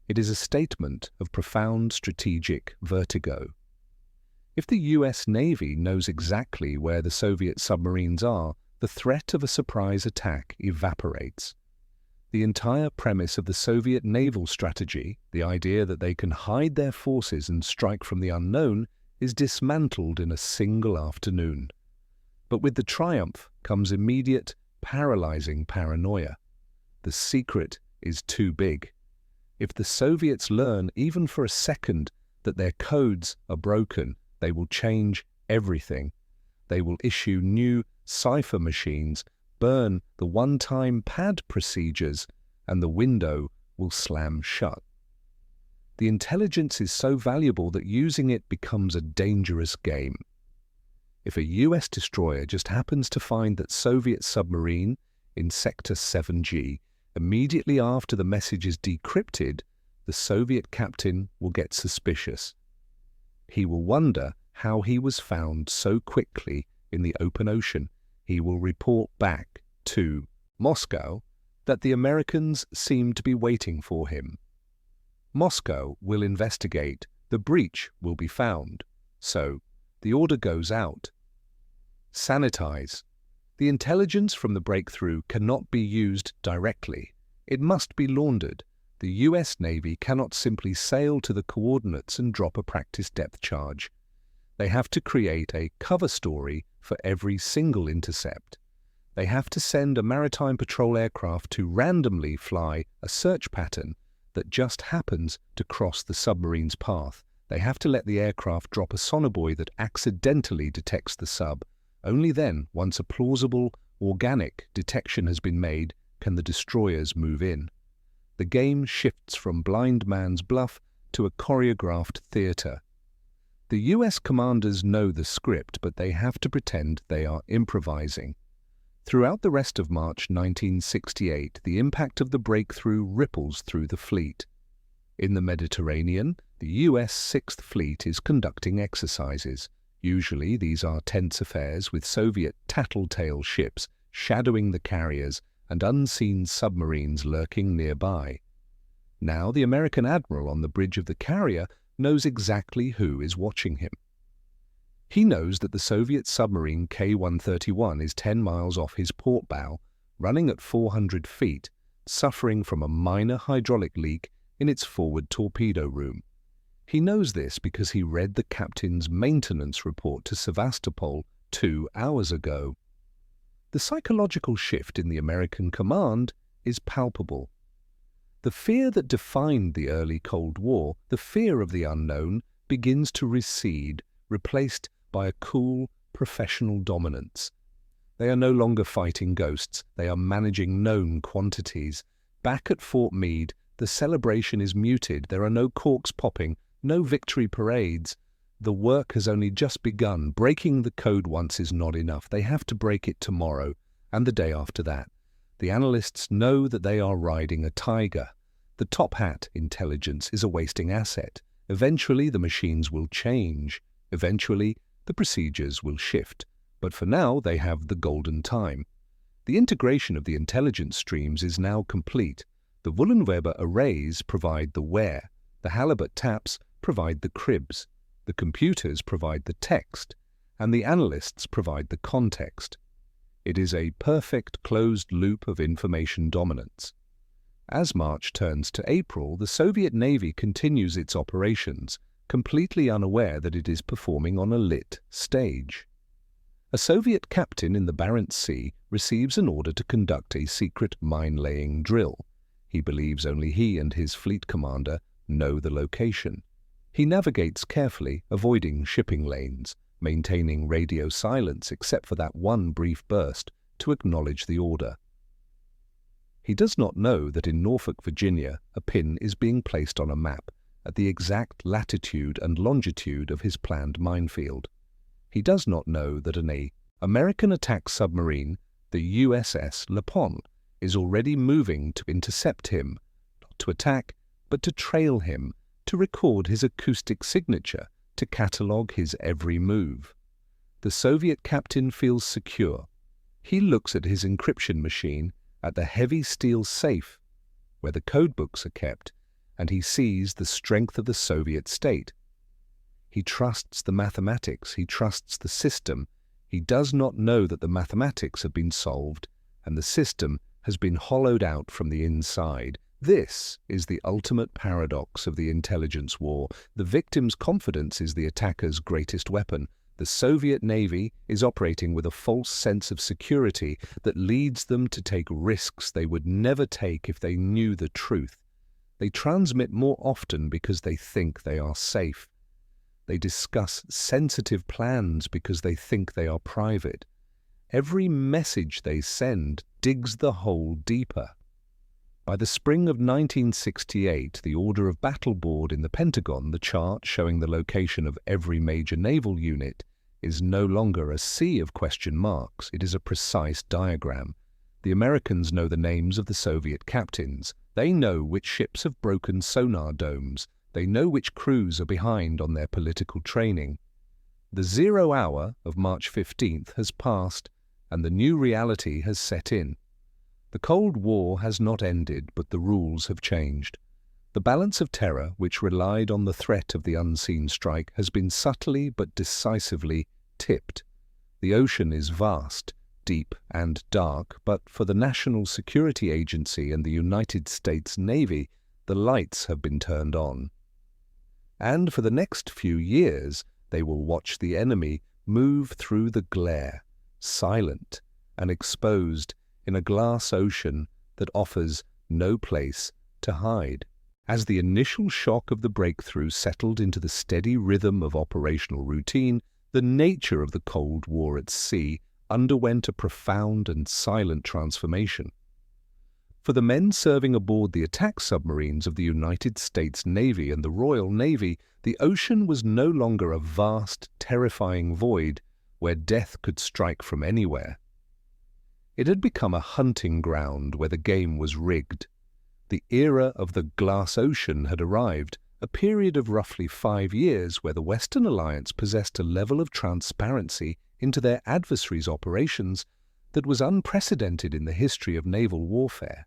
It is a statement of profound strategic vertigo. If the US Navy knows exactly where the Soviet submarines are, the threat of a surprise attack evaporates. The entire premise of the Soviet naval strategy, the idea that they can hide their forces and strike from the unknown, is dismantled in a single afternoon. But with the triumph comes immediate, paralyzing paranoia. The secret is too big. If the Soviets learn, even for a second, that their codes are broken, they will change everything. They will issue new cipher machines, burn the one-time pad procedures, and the window will slam shut. The intelligence is so valuable that using it becomes a dangerous game. If a US destroyer just happens to find that Soviet submarine in Sector 7G, immediately after the message is decrypted, the Soviet captain will get suspicious. He will wonder how he was found so quickly in the open ocean. He will report back to Moscow that the Americans seem to be waiting for him. Moscow will investigate the breach will be found. So, the order goes out. Sanitize. The intelligence from the breakthrough cannot be used directly. It must be laundered. The US Navy cannot simply sail to the coordinates and drop a practice depth charge. They have to create a cover story for every single intercept. They have to send a maritime patrol aircraft to randomly fly a search pattern that just happens to cross the submarine's path. They have to let the aircraft drop a sonobuoy that accidentally detects the sub. Only then, once a plausible, organic detection has been made, can the destroyers move in. The game shifts from blind man's bluff to a choreographed theater. The US commanders know the script, but they have to pretend they are improvising. Throughout the rest of March 1968, the impact of the breakthrough ripples through the fleet. In the Mediterranean, the US Sixth Fleet is conducting exercises. Usually these are tense affairs with Soviet tattletale ships shadowing the carriers and unseen submarines lurking nearby. Now the American admiral on the bridge of the carrier knows exactly who is watching him. He knows that the Soviet submarine K-131 is 10 miles off his port bow, running at 400 feet, suffering from a minor hydraulic leak in its forward torpedo room. He knows this because he read the captain's maintenance report to Sevastopol 2 hours ago. The psychological shift in the American command is palpable. The fear that defined the early Cold War, the fear of the unknown, begins to recede, replaced by a cool, professional dominance. They are no longer fighting ghosts, they are managing known quantities. Back at Fort Meade, the celebration is muted, there are no corks popping, no victory parades. The work has only just begun. Breaking the code once is not enough. They have to break it tomorrow and the day after that. The analysts know that they are riding a tiger. The top hat intelligence is a wasting asset. Eventually the machines will change. Eventually the procedures will shift. But for now they have the golden time. The integration of the intelligence streams is now complete. The Wullenweber arrays provide the where. The halibut taps provide the cribs. The computers provide the text. And the analysts provide the context. It is a perfect closed loop of information dominance. As March turns to April, the Soviet Navy continues its operations, completely unaware that it is performing on a lit stage. A Soviet captain in the Barents Sea receives an order to conduct a secret mine-laying drill. He believes only he and his fleet commander know the location. He navigates carefully, avoiding shipping lanes, maintaining radio silence except for that one brief burst to acknowledge the order. He does not know that in Norfolk, Virginia, a pin is being placed on a map at the exact latitude and longitude of his planned minefield. He does not know that an American attack submarine, the USS Lapon, is already moving to intercept him, not to attack, but to trail him, to record his acoustic signature, to catalogue his every move. The Soviet captain feels secure. He looks at his encryption machine, at the heavy steel safe where the codebooks are kept, and he sees the strength of the Soviet state. He trusts the mathematics, he trusts the system. He does not know that the mathematics have been solved and the system has been hollowed out from the inside. This is the ultimate paradox of the intelligence war. The victim's confidence is the attacker's greatest weapon. The Soviet Navy is operating with a false sense of security that leads them to take risks they would never take if they knew the truth. They transmit more often because they think they are safe. They discuss sensitive plans because they think they are private. Every message they send digs the hole deeper. By the spring of 1968, the order of battle board in the Pentagon, the chart showing the location of every major naval unit, is no longer a sea of question marks. It is a precise diagram. The Americans know the names of the Soviet captains. They know which ships have broken sonar domes. They know which crews are behind on their political training. The 0 hour of March 15th has passed, and the new reality has set in. The Cold War has not ended, but the rules have changed. The balance of terror, which relied on the threat of the unseen strike, has been subtly but decisively tipped. The ocean is vast, deep and dark, but for the National Security Agency and the United States Navy, the lights have been turned on. And for the next few years, they will watch the enemy move through the glare, silent and exposed in a glass ocean that offers no place to hide. As the initial shock of the breakthrough settled into the steady rhythm of operational routine, the nature of the Cold War at sea underwent a profound and silent transformation. For the men serving aboard the attack submarines of the United States Navy and the Royal Navy, the ocean was no longer a vast, terrifying void where death could strike from anywhere. It had become a hunting ground where the game was rigged. The era of the glass ocean had arrived, a period of roughly 5 years where the Western Alliance possessed a level of transparency into their adversaries' operations that was unprecedented in the history of naval warfare.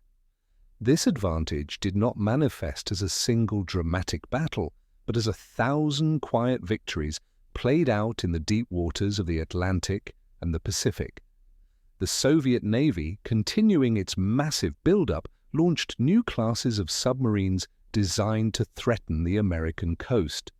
This advantage did not manifest as a single dramatic battle, but as 1,000 quiet victories played out in the deep waters of the Atlantic and the Pacific. The Soviet Navy, continuing its massive buildup, launched new classes of submarines designed to threaten the American coast.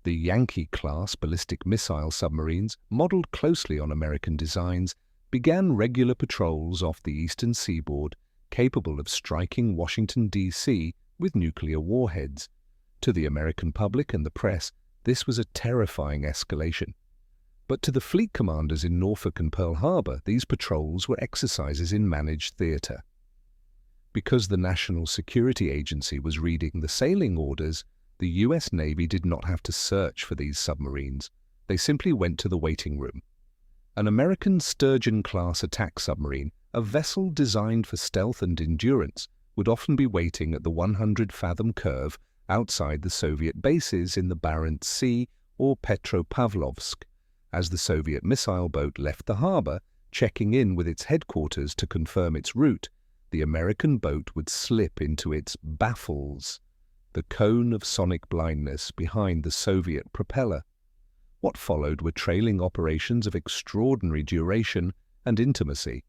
The Yankee-class ballistic missile submarines, modeled closely on American designs, began regular patrols off the eastern seaboard, capable of striking Washington, D.C. with nuclear warheads. To the American public and the press, this was a terrifying escalation. But to the fleet commanders in Norfolk and Pearl Harbor, these patrols were exercises in managed theater. Because the National Security Agency was reading the sailing orders, the U.S. Navy did not have to search for these submarines. They simply went to the waiting room. An American Sturgeon-class attack submarine, a vessel designed for stealth and endurance, would often be waiting at the 100-fathom curve outside the Soviet bases in the Barents Sea or Petropavlovsk. As the Soviet missile boat left the harbor, checking in with its headquarters to confirm its route, the American boat would slip into its baffles, the cone of sonic blindness behind the Soviet propeller. What followed were trailing operations of extraordinary duration and intimacy.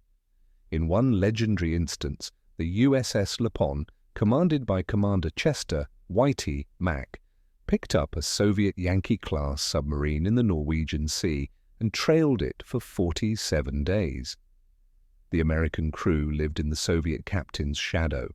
In one legendary instance, the USS Lapon, commanded by Commander Chester Whitey Mack, picked up a Soviet Yankee-class submarine in the Norwegian Sea and trailed it for 47 days. The American crew lived in the Soviet captain's shadow.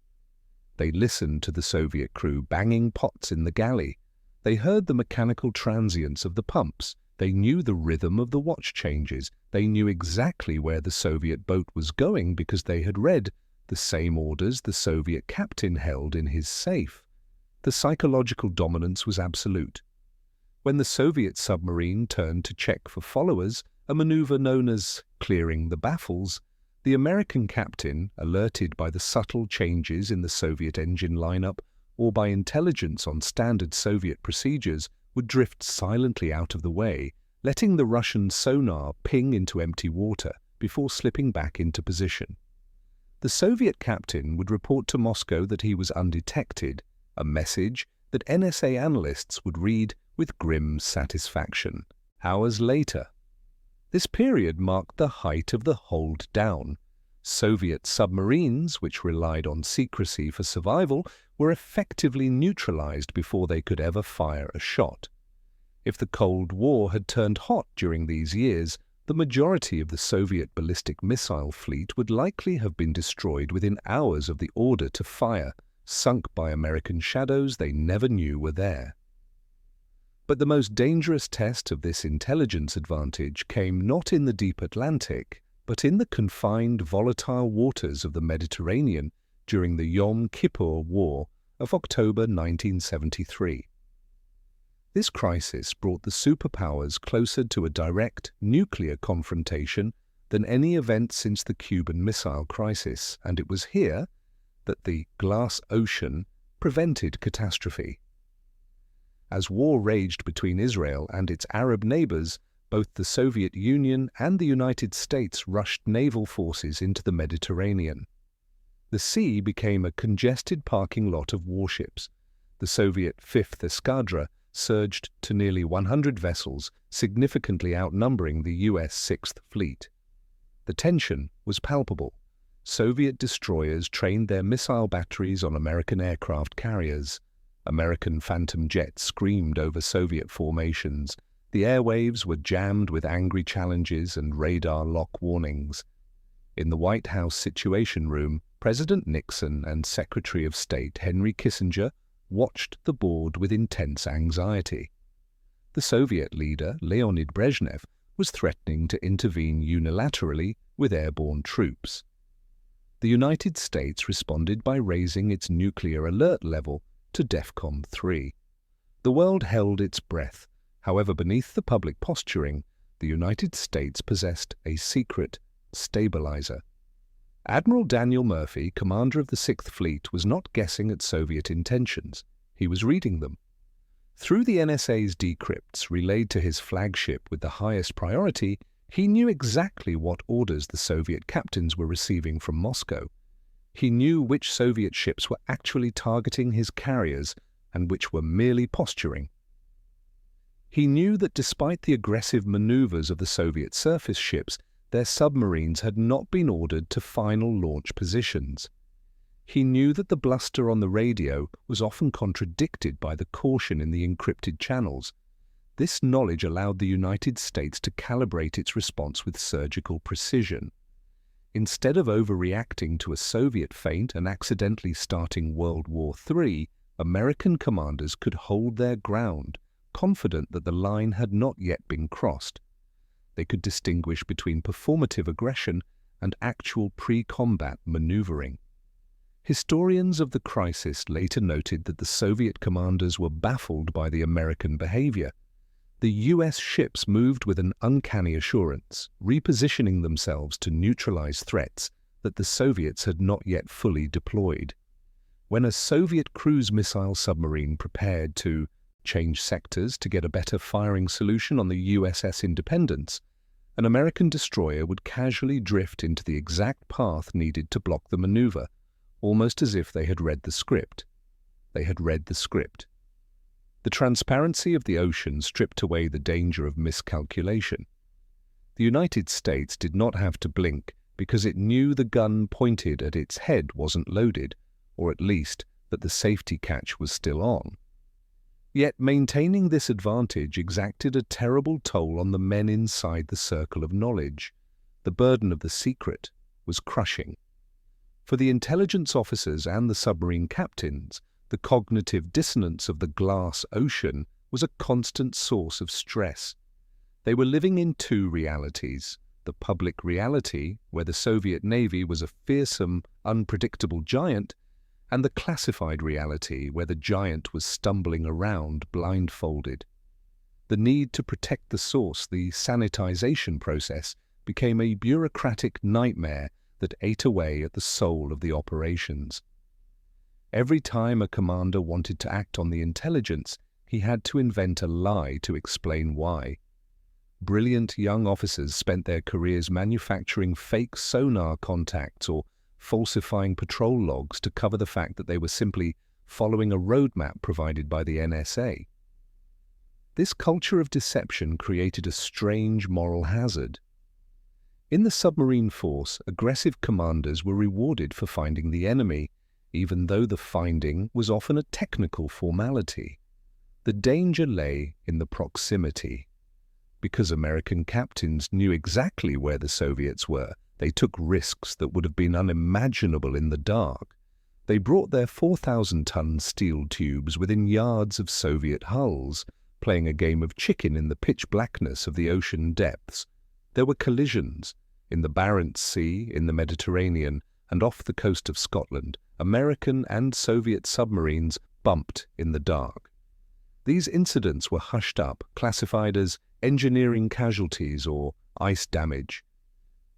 They listened to the Soviet crew banging pots in the galley. They heard the mechanical transients of the pumps. They knew the rhythm of the watch changes. They knew exactly where the Soviet boat was going because they had read the same orders the Soviet captain held in his safe. The psychological dominance was absolute. When the Soviet submarine turned to check for followers, a maneuver known as clearing the baffles, the American captain, alerted by the subtle changes in the Soviet engine lineup or by intelligence on standard Soviet procedures, would drift silently out of the way, letting the Russian sonar ping into empty water before slipping back into position. The Soviet captain would report to Moscow that he was undetected, a message that NSA analysts would read with grim satisfaction. Hours later, this period marked the height of the hold down. Soviet submarines, which relied on secrecy for survival, were effectively neutralized before they could ever fire a shot. If the Cold War had turned hot during these years, the majority of the Soviet ballistic missile fleet would likely have been destroyed within hours of the order to fire, sunk by American shadows they never knew were there. But the most dangerous test of this intelligence advantage came not in the deep Atlantic, but in the confined, volatile waters of the Mediterranean during the Yom Kippur War of October 1973. This crisis brought the superpowers closer to a direct nuclear confrontation than any event since the Cuban Missile Crisis, and it was here that the glass ocean prevented catastrophe. As war raged between Israel and its Arab neighbors, both the Soviet Union and the United States rushed naval forces into the Mediterranean. The sea became a congested parking lot of warships. The Soviet 5th Escadra surged to nearly 100 vessels, significantly outnumbering the US 6th Fleet. The tension was palpable. Soviet destroyers trained their missile batteries on American aircraft carriers. American Phantom jets screamed over Soviet formations. The airwaves were jammed with angry challenges and radar lock warnings. In the White House Situation Room, President Nixon and Secretary of State Henry Kissinger watched the board with intense anxiety. The Soviet leader, Leonid Brezhnev, was threatening to intervene unilaterally with airborne troops. The United States responded by raising its nuclear alert level to DEFCON 3. The world held its breath. However, beneath the public posturing, the United States possessed a secret stabilizer. Admiral Daniel Murphy, commander of the 6th Fleet, was not guessing at Soviet intentions. He was reading them. Through the NSA's decrypts relayed to his flagship with the highest priority, he knew exactly what orders the Soviet captains were receiving from Moscow. He knew which Soviet ships were actually targeting his carriers and which were merely posturing. He knew that despite the aggressive maneuvers of the Soviet surface ships, their submarines had not been ordered to final launch positions. He knew that the bluster on the radio was often contradicted by the caution in the encrypted channels. This knowledge allowed the United States to calibrate its response with surgical precision. Instead of overreacting to a Soviet feint and accidentally starting World War III, American commanders could hold their ground, confident that the line had not yet been crossed. They could distinguish between performative aggression and actual pre-combat maneuvering. Historians of the crisis later noted that the Soviet commanders were baffled by the American behavior. The US ships moved with an uncanny assurance, repositioning themselves to neutralize threats that the Soviets had not yet fully deployed. When a Soviet cruise missile submarine prepared to change sectors to get a better firing solution on the USS Independence, an American destroyer would casually drift into the exact path needed to block the maneuver, almost as if they had read the script. They had read the script. The transparency of the ocean stripped away the danger of miscalculation. The United States did not have to blink because it knew the gun pointed at its head wasn't loaded, or at least that the safety catch was still on. Yet maintaining this advantage exacted a terrible toll on the men inside the circle of knowledge. The burden of the secret was crushing. For the intelligence officers and the submarine captains, the cognitive dissonance of the glass ocean was a constant source of stress. They were living in two realities: the public reality, where the Soviet Navy was a fearsome, unpredictable giant, and the classified reality, where the giant was stumbling around blindfolded. The need to protect the source, the sanitization process, became a bureaucratic nightmare that ate away at the soul of the operations. Every time a commander wanted to act on the intelligence, he had to invent a lie to explain why. Brilliant young officers spent their careers manufacturing fake sonar contacts or falsifying patrol logs to cover the fact that they were simply following a roadmap provided by the NSA. This culture of deception created a strange moral hazard. In the submarine force, aggressive commanders were rewarded for finding the enemy, even though the finding was often a technical formality. The danger lay in the proximity. Because American captains knew exactly where the Soviets were, they took risks that would have been unimaginable in the dark. They brought their 4,000-ton steel tubes within yards of Soviet hulls, playing a game of chicken in the pitch blackness of the ocean depths. There were collisions. In the Barents Sea, in the Mediterranean, and off the coast of Scotland, American and Soviet submarines bumped in the dark. These incidents were hushed up, classified as engineering casualties or ice damage.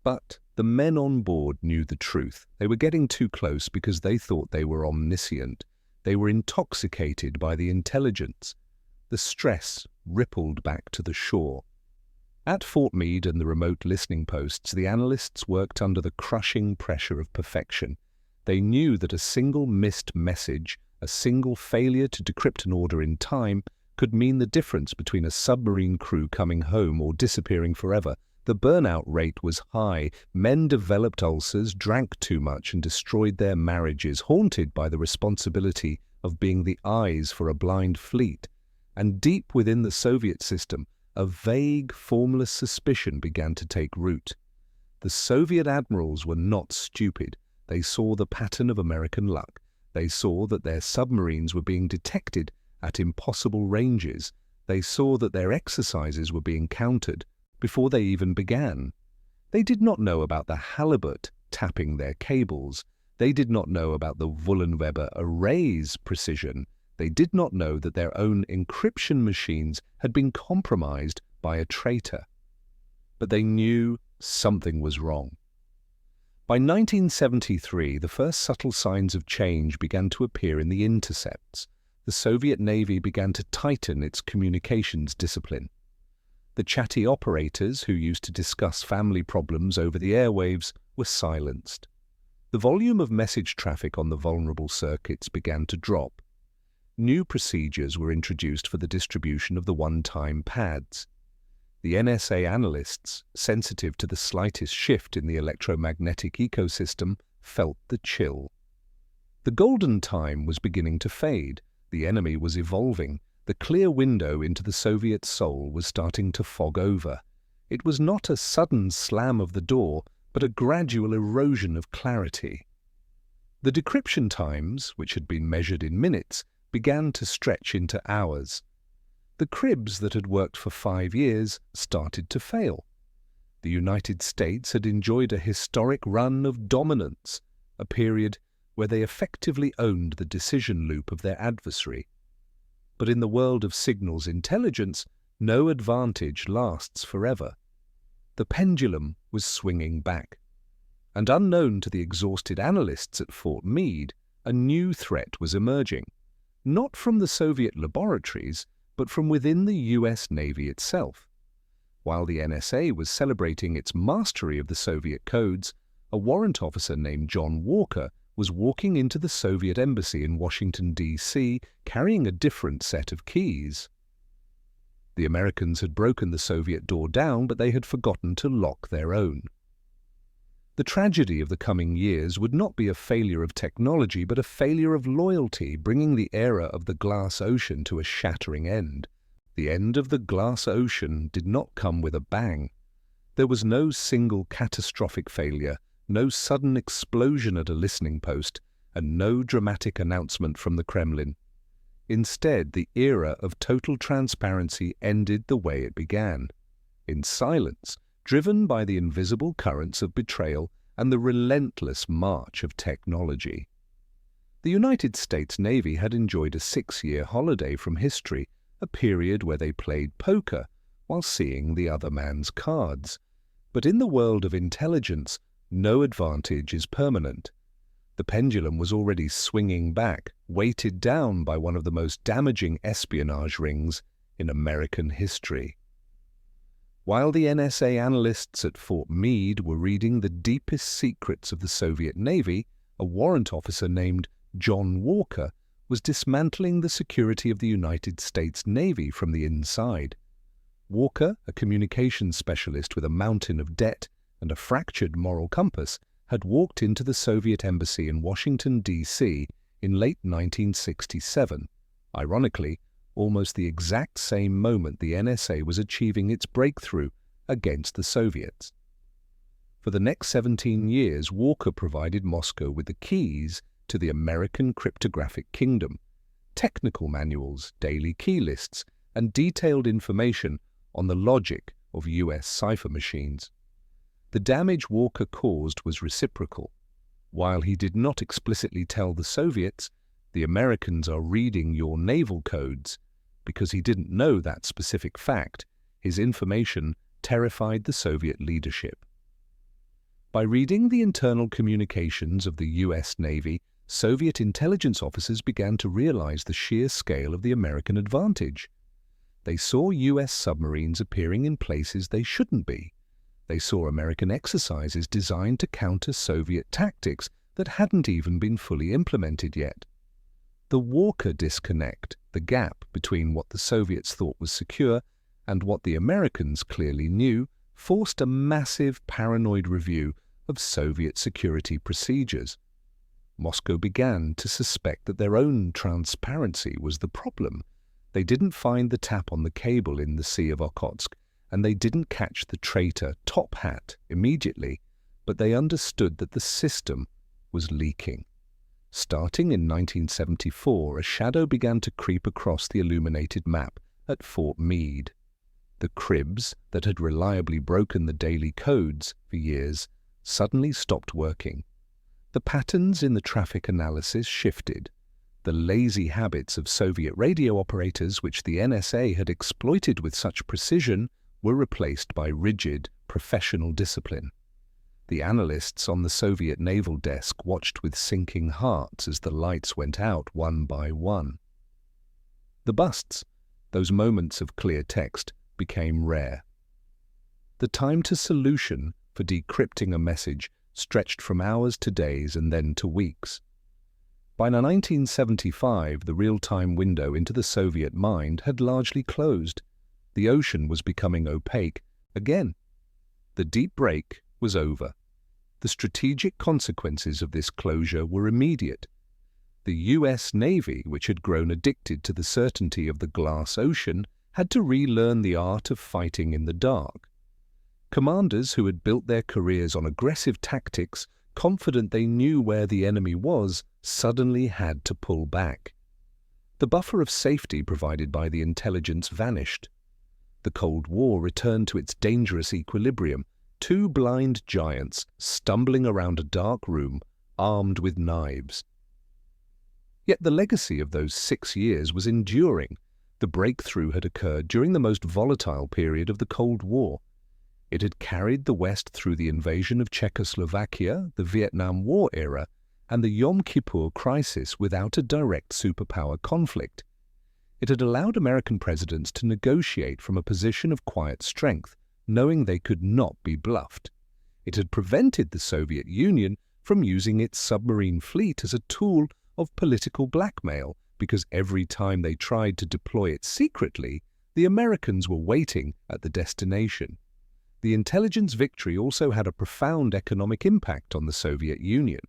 But the men on board knew the truth. They were getting too close because they thought they were omniscient. They were intoxicated by the intelligence. The stress rippled back to the shore. At Fort Meade and the remote listening posts, the analysts worked under the crushing pressure of perfection. They knew that a single missed message, A single failure to decrypt an order in time could mean the difference between a submarine crew coming home or disappearing forever. The burnout rate was high. Men developed ulcers, drank too much, and destroyed their marriages, haunted by the responsibility of being the eyes for a blind fleet. And deep within the Soviet system, a vague, formless suspicion began to take root. The Soviet admirals were not stupid. They saw the pattern of American luck. They saw that their submarines were being detected at impossible ranges. They saw that their exercises were being countered before they even began. They did not know about the halibut tapping their cables. They did not know about the Wullenweber array's precision. They did not know that their own encryption machines had been compromised by a traitor. But they knew something was wrong. By 1973, the first subtle signs of change began to appear in the intercepts. The Soviet Navy began to tighten its communications discipline. The chatty operators who used to discuss family problems over the airwaves were silenced. The volume of message traffic on the vulnerable circuits began to drop. New procedures were introduced for the distribution of the one-time pads. The NSA analysts, sensitive to the slightest shift in the electromagnetic ecosystem, felt the chill. The golden time was beginning to fade. The enemy was evolving. The clear window into the Soviet soul was starting to fog over. It was not a sudden slam of the door, but a gradual erosion of clarity. The decryption times, which had been measured in minutes, began to stretch into hours. The cribs that had worked for 5 years started to fail. The United States had enjoyed a historic run of dominance, a period where they effectively owned the decision loop of their adversary. But in the world of signals intelligence, no advantage lasts forever. The pendulum was swinging back. And unknown to the exhausted analysts at Fort Meade, a new threat was emerging. Not from the Soviet laboratories, but from within the US Navy itself. While the NSA was celebrating its mastery of the Soviet codes, a warrant officer named John Walker was walking into the Soviet embassy in Washington, D.C., carrying a different set of keys. The Americans had broken the Soviet door down, but they had forgotten to lock their own. The tragedy of the coming years would not be a failure of technology, but a failure of loyalty, bringing the era of the glass ocean to a shattering end. The end of the glass ocean did not come with a bang. There was no single catastrophic failure, no sudden explosion at a listening post, and no dramatic announcement from the Kremlin. Instead, the era of total transparency ended the way it began, in silence, driven by the invisible currents of betrayal and the relentless march of technology. The United States Navy had enjoyed a 6-year holiday from history, a period where they played poker while seeing the other man's cards. But in the world of intelligence, no advantage is permanent. The pendulum was already swinging back, weighted down by one of the most damaging espionage rings in American history. While the NSA analysts at Fort Meade were reading the deepest secrets of the Soviet Navy, a warrant officer named John Walker was dismantling the security of the United States Navy from the inside. Walker, a communications specialist with a mountain of debt and a fractured moral compass, had walked into the Soviet embassy in Washington, D.C. in late 1967, ironically, almost the exact same moment the NSA was achieving its breakthrough against the Soviets. For the next 17 years, Walker provided Moscow with the keys to the American cryptographic kingdom, technical manuals, daily key lists, and detailed information on the logic of US cipher machines. The damage Walker caused was reciprocal. While he did not explicitly tell the Soviets, the Americans are reading your naval codes, because he didn't know that specific fact, his information terrified the Soviet leadership. By reading the internal communications of the US Navy, Soviet intelligence officers began to realize the sheer scale of the American advantage. They saw US submarines appearing in places they shouldn't be. They saw American exercises designed to counter Soviet tactics that hadn't even been fully implemented yet. The Walker disconnect, the gap between what the Soviets thought was secure and what the Americans clearly knew, forced a massive paranoid review of Soviet security procedures. Moscow began to suspect that their own transparency was the problem. They didn't find the tap on the cable in the Sea of Okhotsk, and they didn't catch the traitor Top Hat immediately, but they understood that the system was leaking. Starting in 1974, a shadow began to creep across the illuminated map at Fort Meade. The cribs that had reliably broken the daily codes for years suddenly stopped working. The patterns in the traffic analysis shifted. The lazy habits of Soviet radio operators, which the NSA had exploited with such precision, were replaced by rigid, professional discipline. The analysts on the Soviet naval desk watched with sinking hearts as the lights went out one by one. The busts, those moments of clear text, became rare. The time to solution for decrypting a message stretched from hours to days and then to weeks. By 1975, the real-time window into the Soviet mind had largely closed. The ocean was becoming opaque again. The deep break was over. The strategic consequences of this closure were immediate. The U.S. Navy, which had grown addicted to the certainty of the glass ocean, had to relearn the art of fighting in the dark. Commanders who had built their careers on aggressive tactics, confident they knew where the enemy was, suddenly had to pull back. The buffer of safety provided by the intelligence vanished. The Cold War returned to its dangerous equilibrium, two blind giants stumbling around a dark room, armed with knives. Yet the legacy of those 6 years was enduring. The breakthrough had occurred during the most volatile period of the Cold War. It had carried the West through the invasion of Czechoslovakia, the Vietnam War era, and the Yom Kippur crisis without a direct superpower conflict. It had allowed American presidents to negotiate from a position of quiet strength, knowing they could not be bluffed. It had prevented the Soviet Union from using its submarine fleet as a tool of political blackmail, because every time they tried to deploy it secretly, the Americans were waiting at the destination. The intelligence victory also had a profound economic impact on the Soviet Union.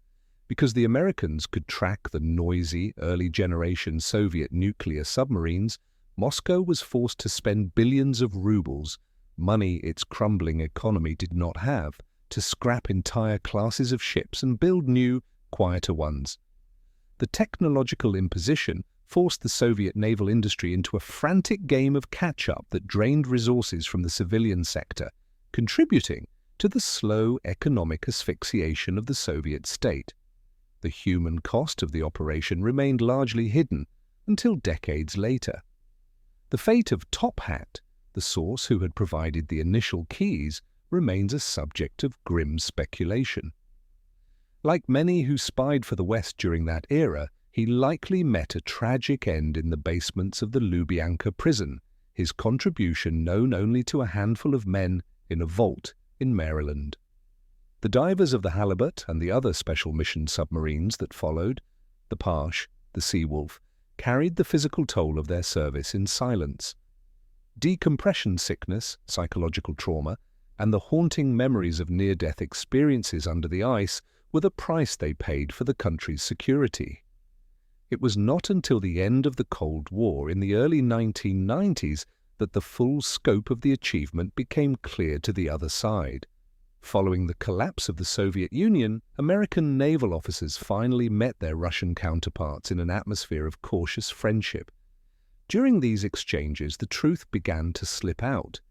Because the Americans could track the noisy, early-generation Soviet nuclear submarines, Moscow was forced to spend billions of rubles, money its crumbling economy did not have, to scrap entire classes of ships and build new, quieter ones. The technological imposition forced the Soviet naval industry into a frantic game of catch-up that drained resources from the civilian sector, contributing to the slow economic asphyxiation of the Soviet state. The human cost of the operation remained largely hidden until decades later. The fate of Top Hat, the source who had provided the initial keys, remains a subject of grim speculation. Like many who spied for the West during that era, he likely met a tragic end in the basements of the Lubyanka prison, his contribution known only to a handful of men in a vault in Maryland. The divers of the Halibut and the other special mission submarines that followed, the Parsh, the Seawolf, carried the physical toll of their service in silence. Decompression sickness, psychological trauma, and the haunting memories of near-death experiences under the ice were the price they paid for the country's security. It was not until the end of the Cold War in the early 1990s that the full scope of the achievement became clear to the other side. Following the collapse of the Soviet Union, American naval officers finally met their Russian counterparts in an atmosphere of cautious friendship. During these exchanges, the truth began to slip out.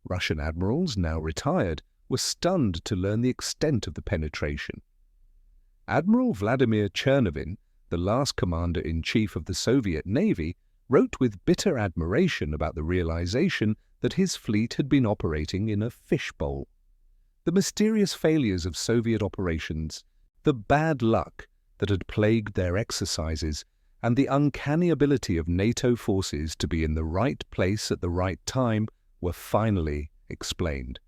Russian admirals, now retired, were stunned to learn the extent of the penetration. Admiral Vladimir Chernovin, the last commander-in-chief of the Soviet Navy, wrote with bitter admiration about the realization that his fleet had been operating in a fishbowl. The mysterious failures of Soviet operations, the bad luck that had plagued their exercises, and the uncanny ability of NATO forces to be in the right place at the right time were finally explained.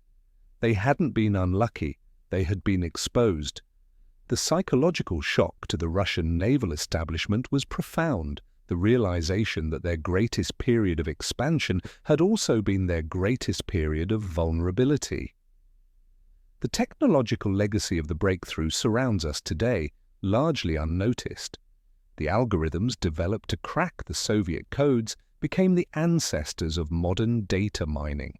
They hadn't been unlucky, they had been exposed. The psychological shock to the Russian naval establishment was profound. The realization that their greatest period of expansion had also been their greatest period of vulnerability. The technological legacy of the breakthrough surrounds us today, largely unnoticed. The algorithms developed to crack the Soviet codes became the ancestors of modern data mining.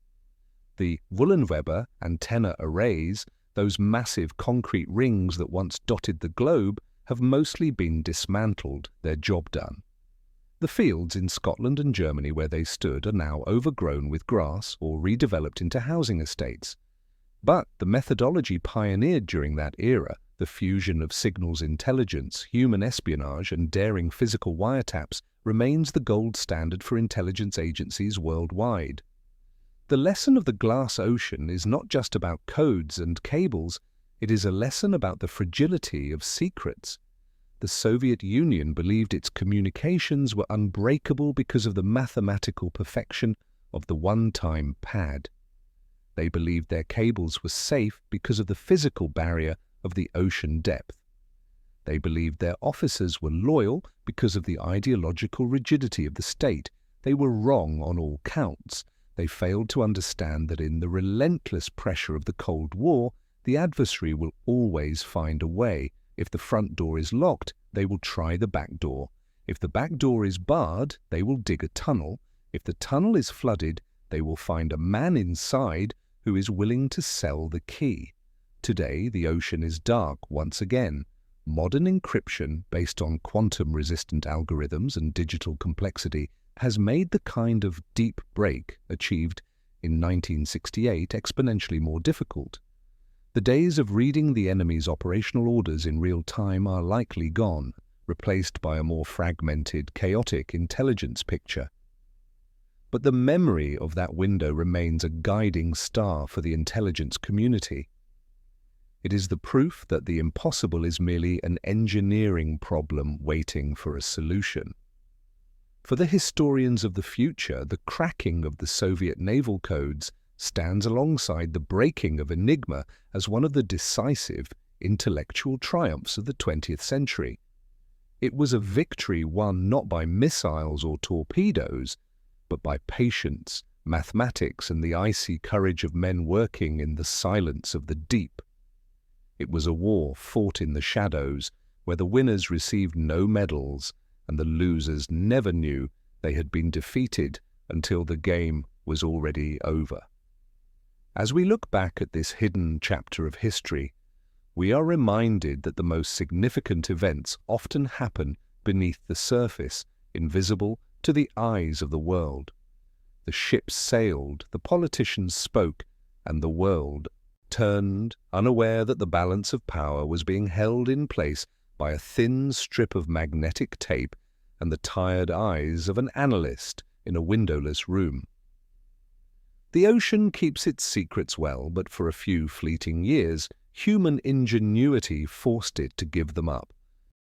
The Wullenweber antenna arrays, those massive concrete rings that once dotted the globe, have mostly been dismantled, their job done. The fields in Scotland and Germany where they stood are now overgrown with grass or redeveloped into housing estates. But the methodology pioneered during that era, the fusion of signals intelligence, human espionage, and daring physical wiretaps, remains the gold standard for intelligence agencies worldwide. The lesson of the glass ocean is not just about codes and cables, it is a lesson about the fragility of secrets. The Soviet Union believed its communications were unbreakable because of the mathematical perfection of the one-time pad. They believed their cables were safe because of the physical barrier of the ocean depth. They believed their officers were loyal because of the ideological rigidity of the state. They were wrong on all counts. They failed to understand that in the relentless pressure of the Cold War, the adversary will always find a way. If the front door is locked, they will try the back door. If the back door is barred, they will dig a tunnel. If the tunnel is flooded, they will find a man inside who is willing to sell the key. Today, the ocean is dark once again. Modern encryption, based on quantum-resistant algorithms and digital complexity, has made the kind of deep break achieved in 1968 exponentially more difficult. The days of reading the enemy's operational orders in real time are likely gone, replaced by a more fragmented, chaotic intelligence picture. But the memory of that window remains a guiding star for the intelligence community. It is the proof that the impossible is merely an engineering problem waiting for a solution. For the historians of the future, the cracking of the Soviet naval codes stands alongside the breaking of Enigma as one of the decisive intellectual triumphs of the 20th century. It was a victory won not by missiles or torpedoes, but by patience, mathematics, and the icy courage of men working in the silence of the deep. It was a war fought in the shadows, where the winners received no medals, and the losers never knew they had been defeated until the game was already over. As we look back at this hidden chapter of history, we are reminded that the most significant events often happen beneath the surface, invisible to the eyes of the world. The ships sailed, the politicians spoke, and the world turned, unaware that the balance of power was being held in place by a thin strip of magnetic tape and the tired eyes of an analyst in a windowless room. The ocean keeps its secrets well, but for a few fleeting years, human ingenuity forced it to give them up.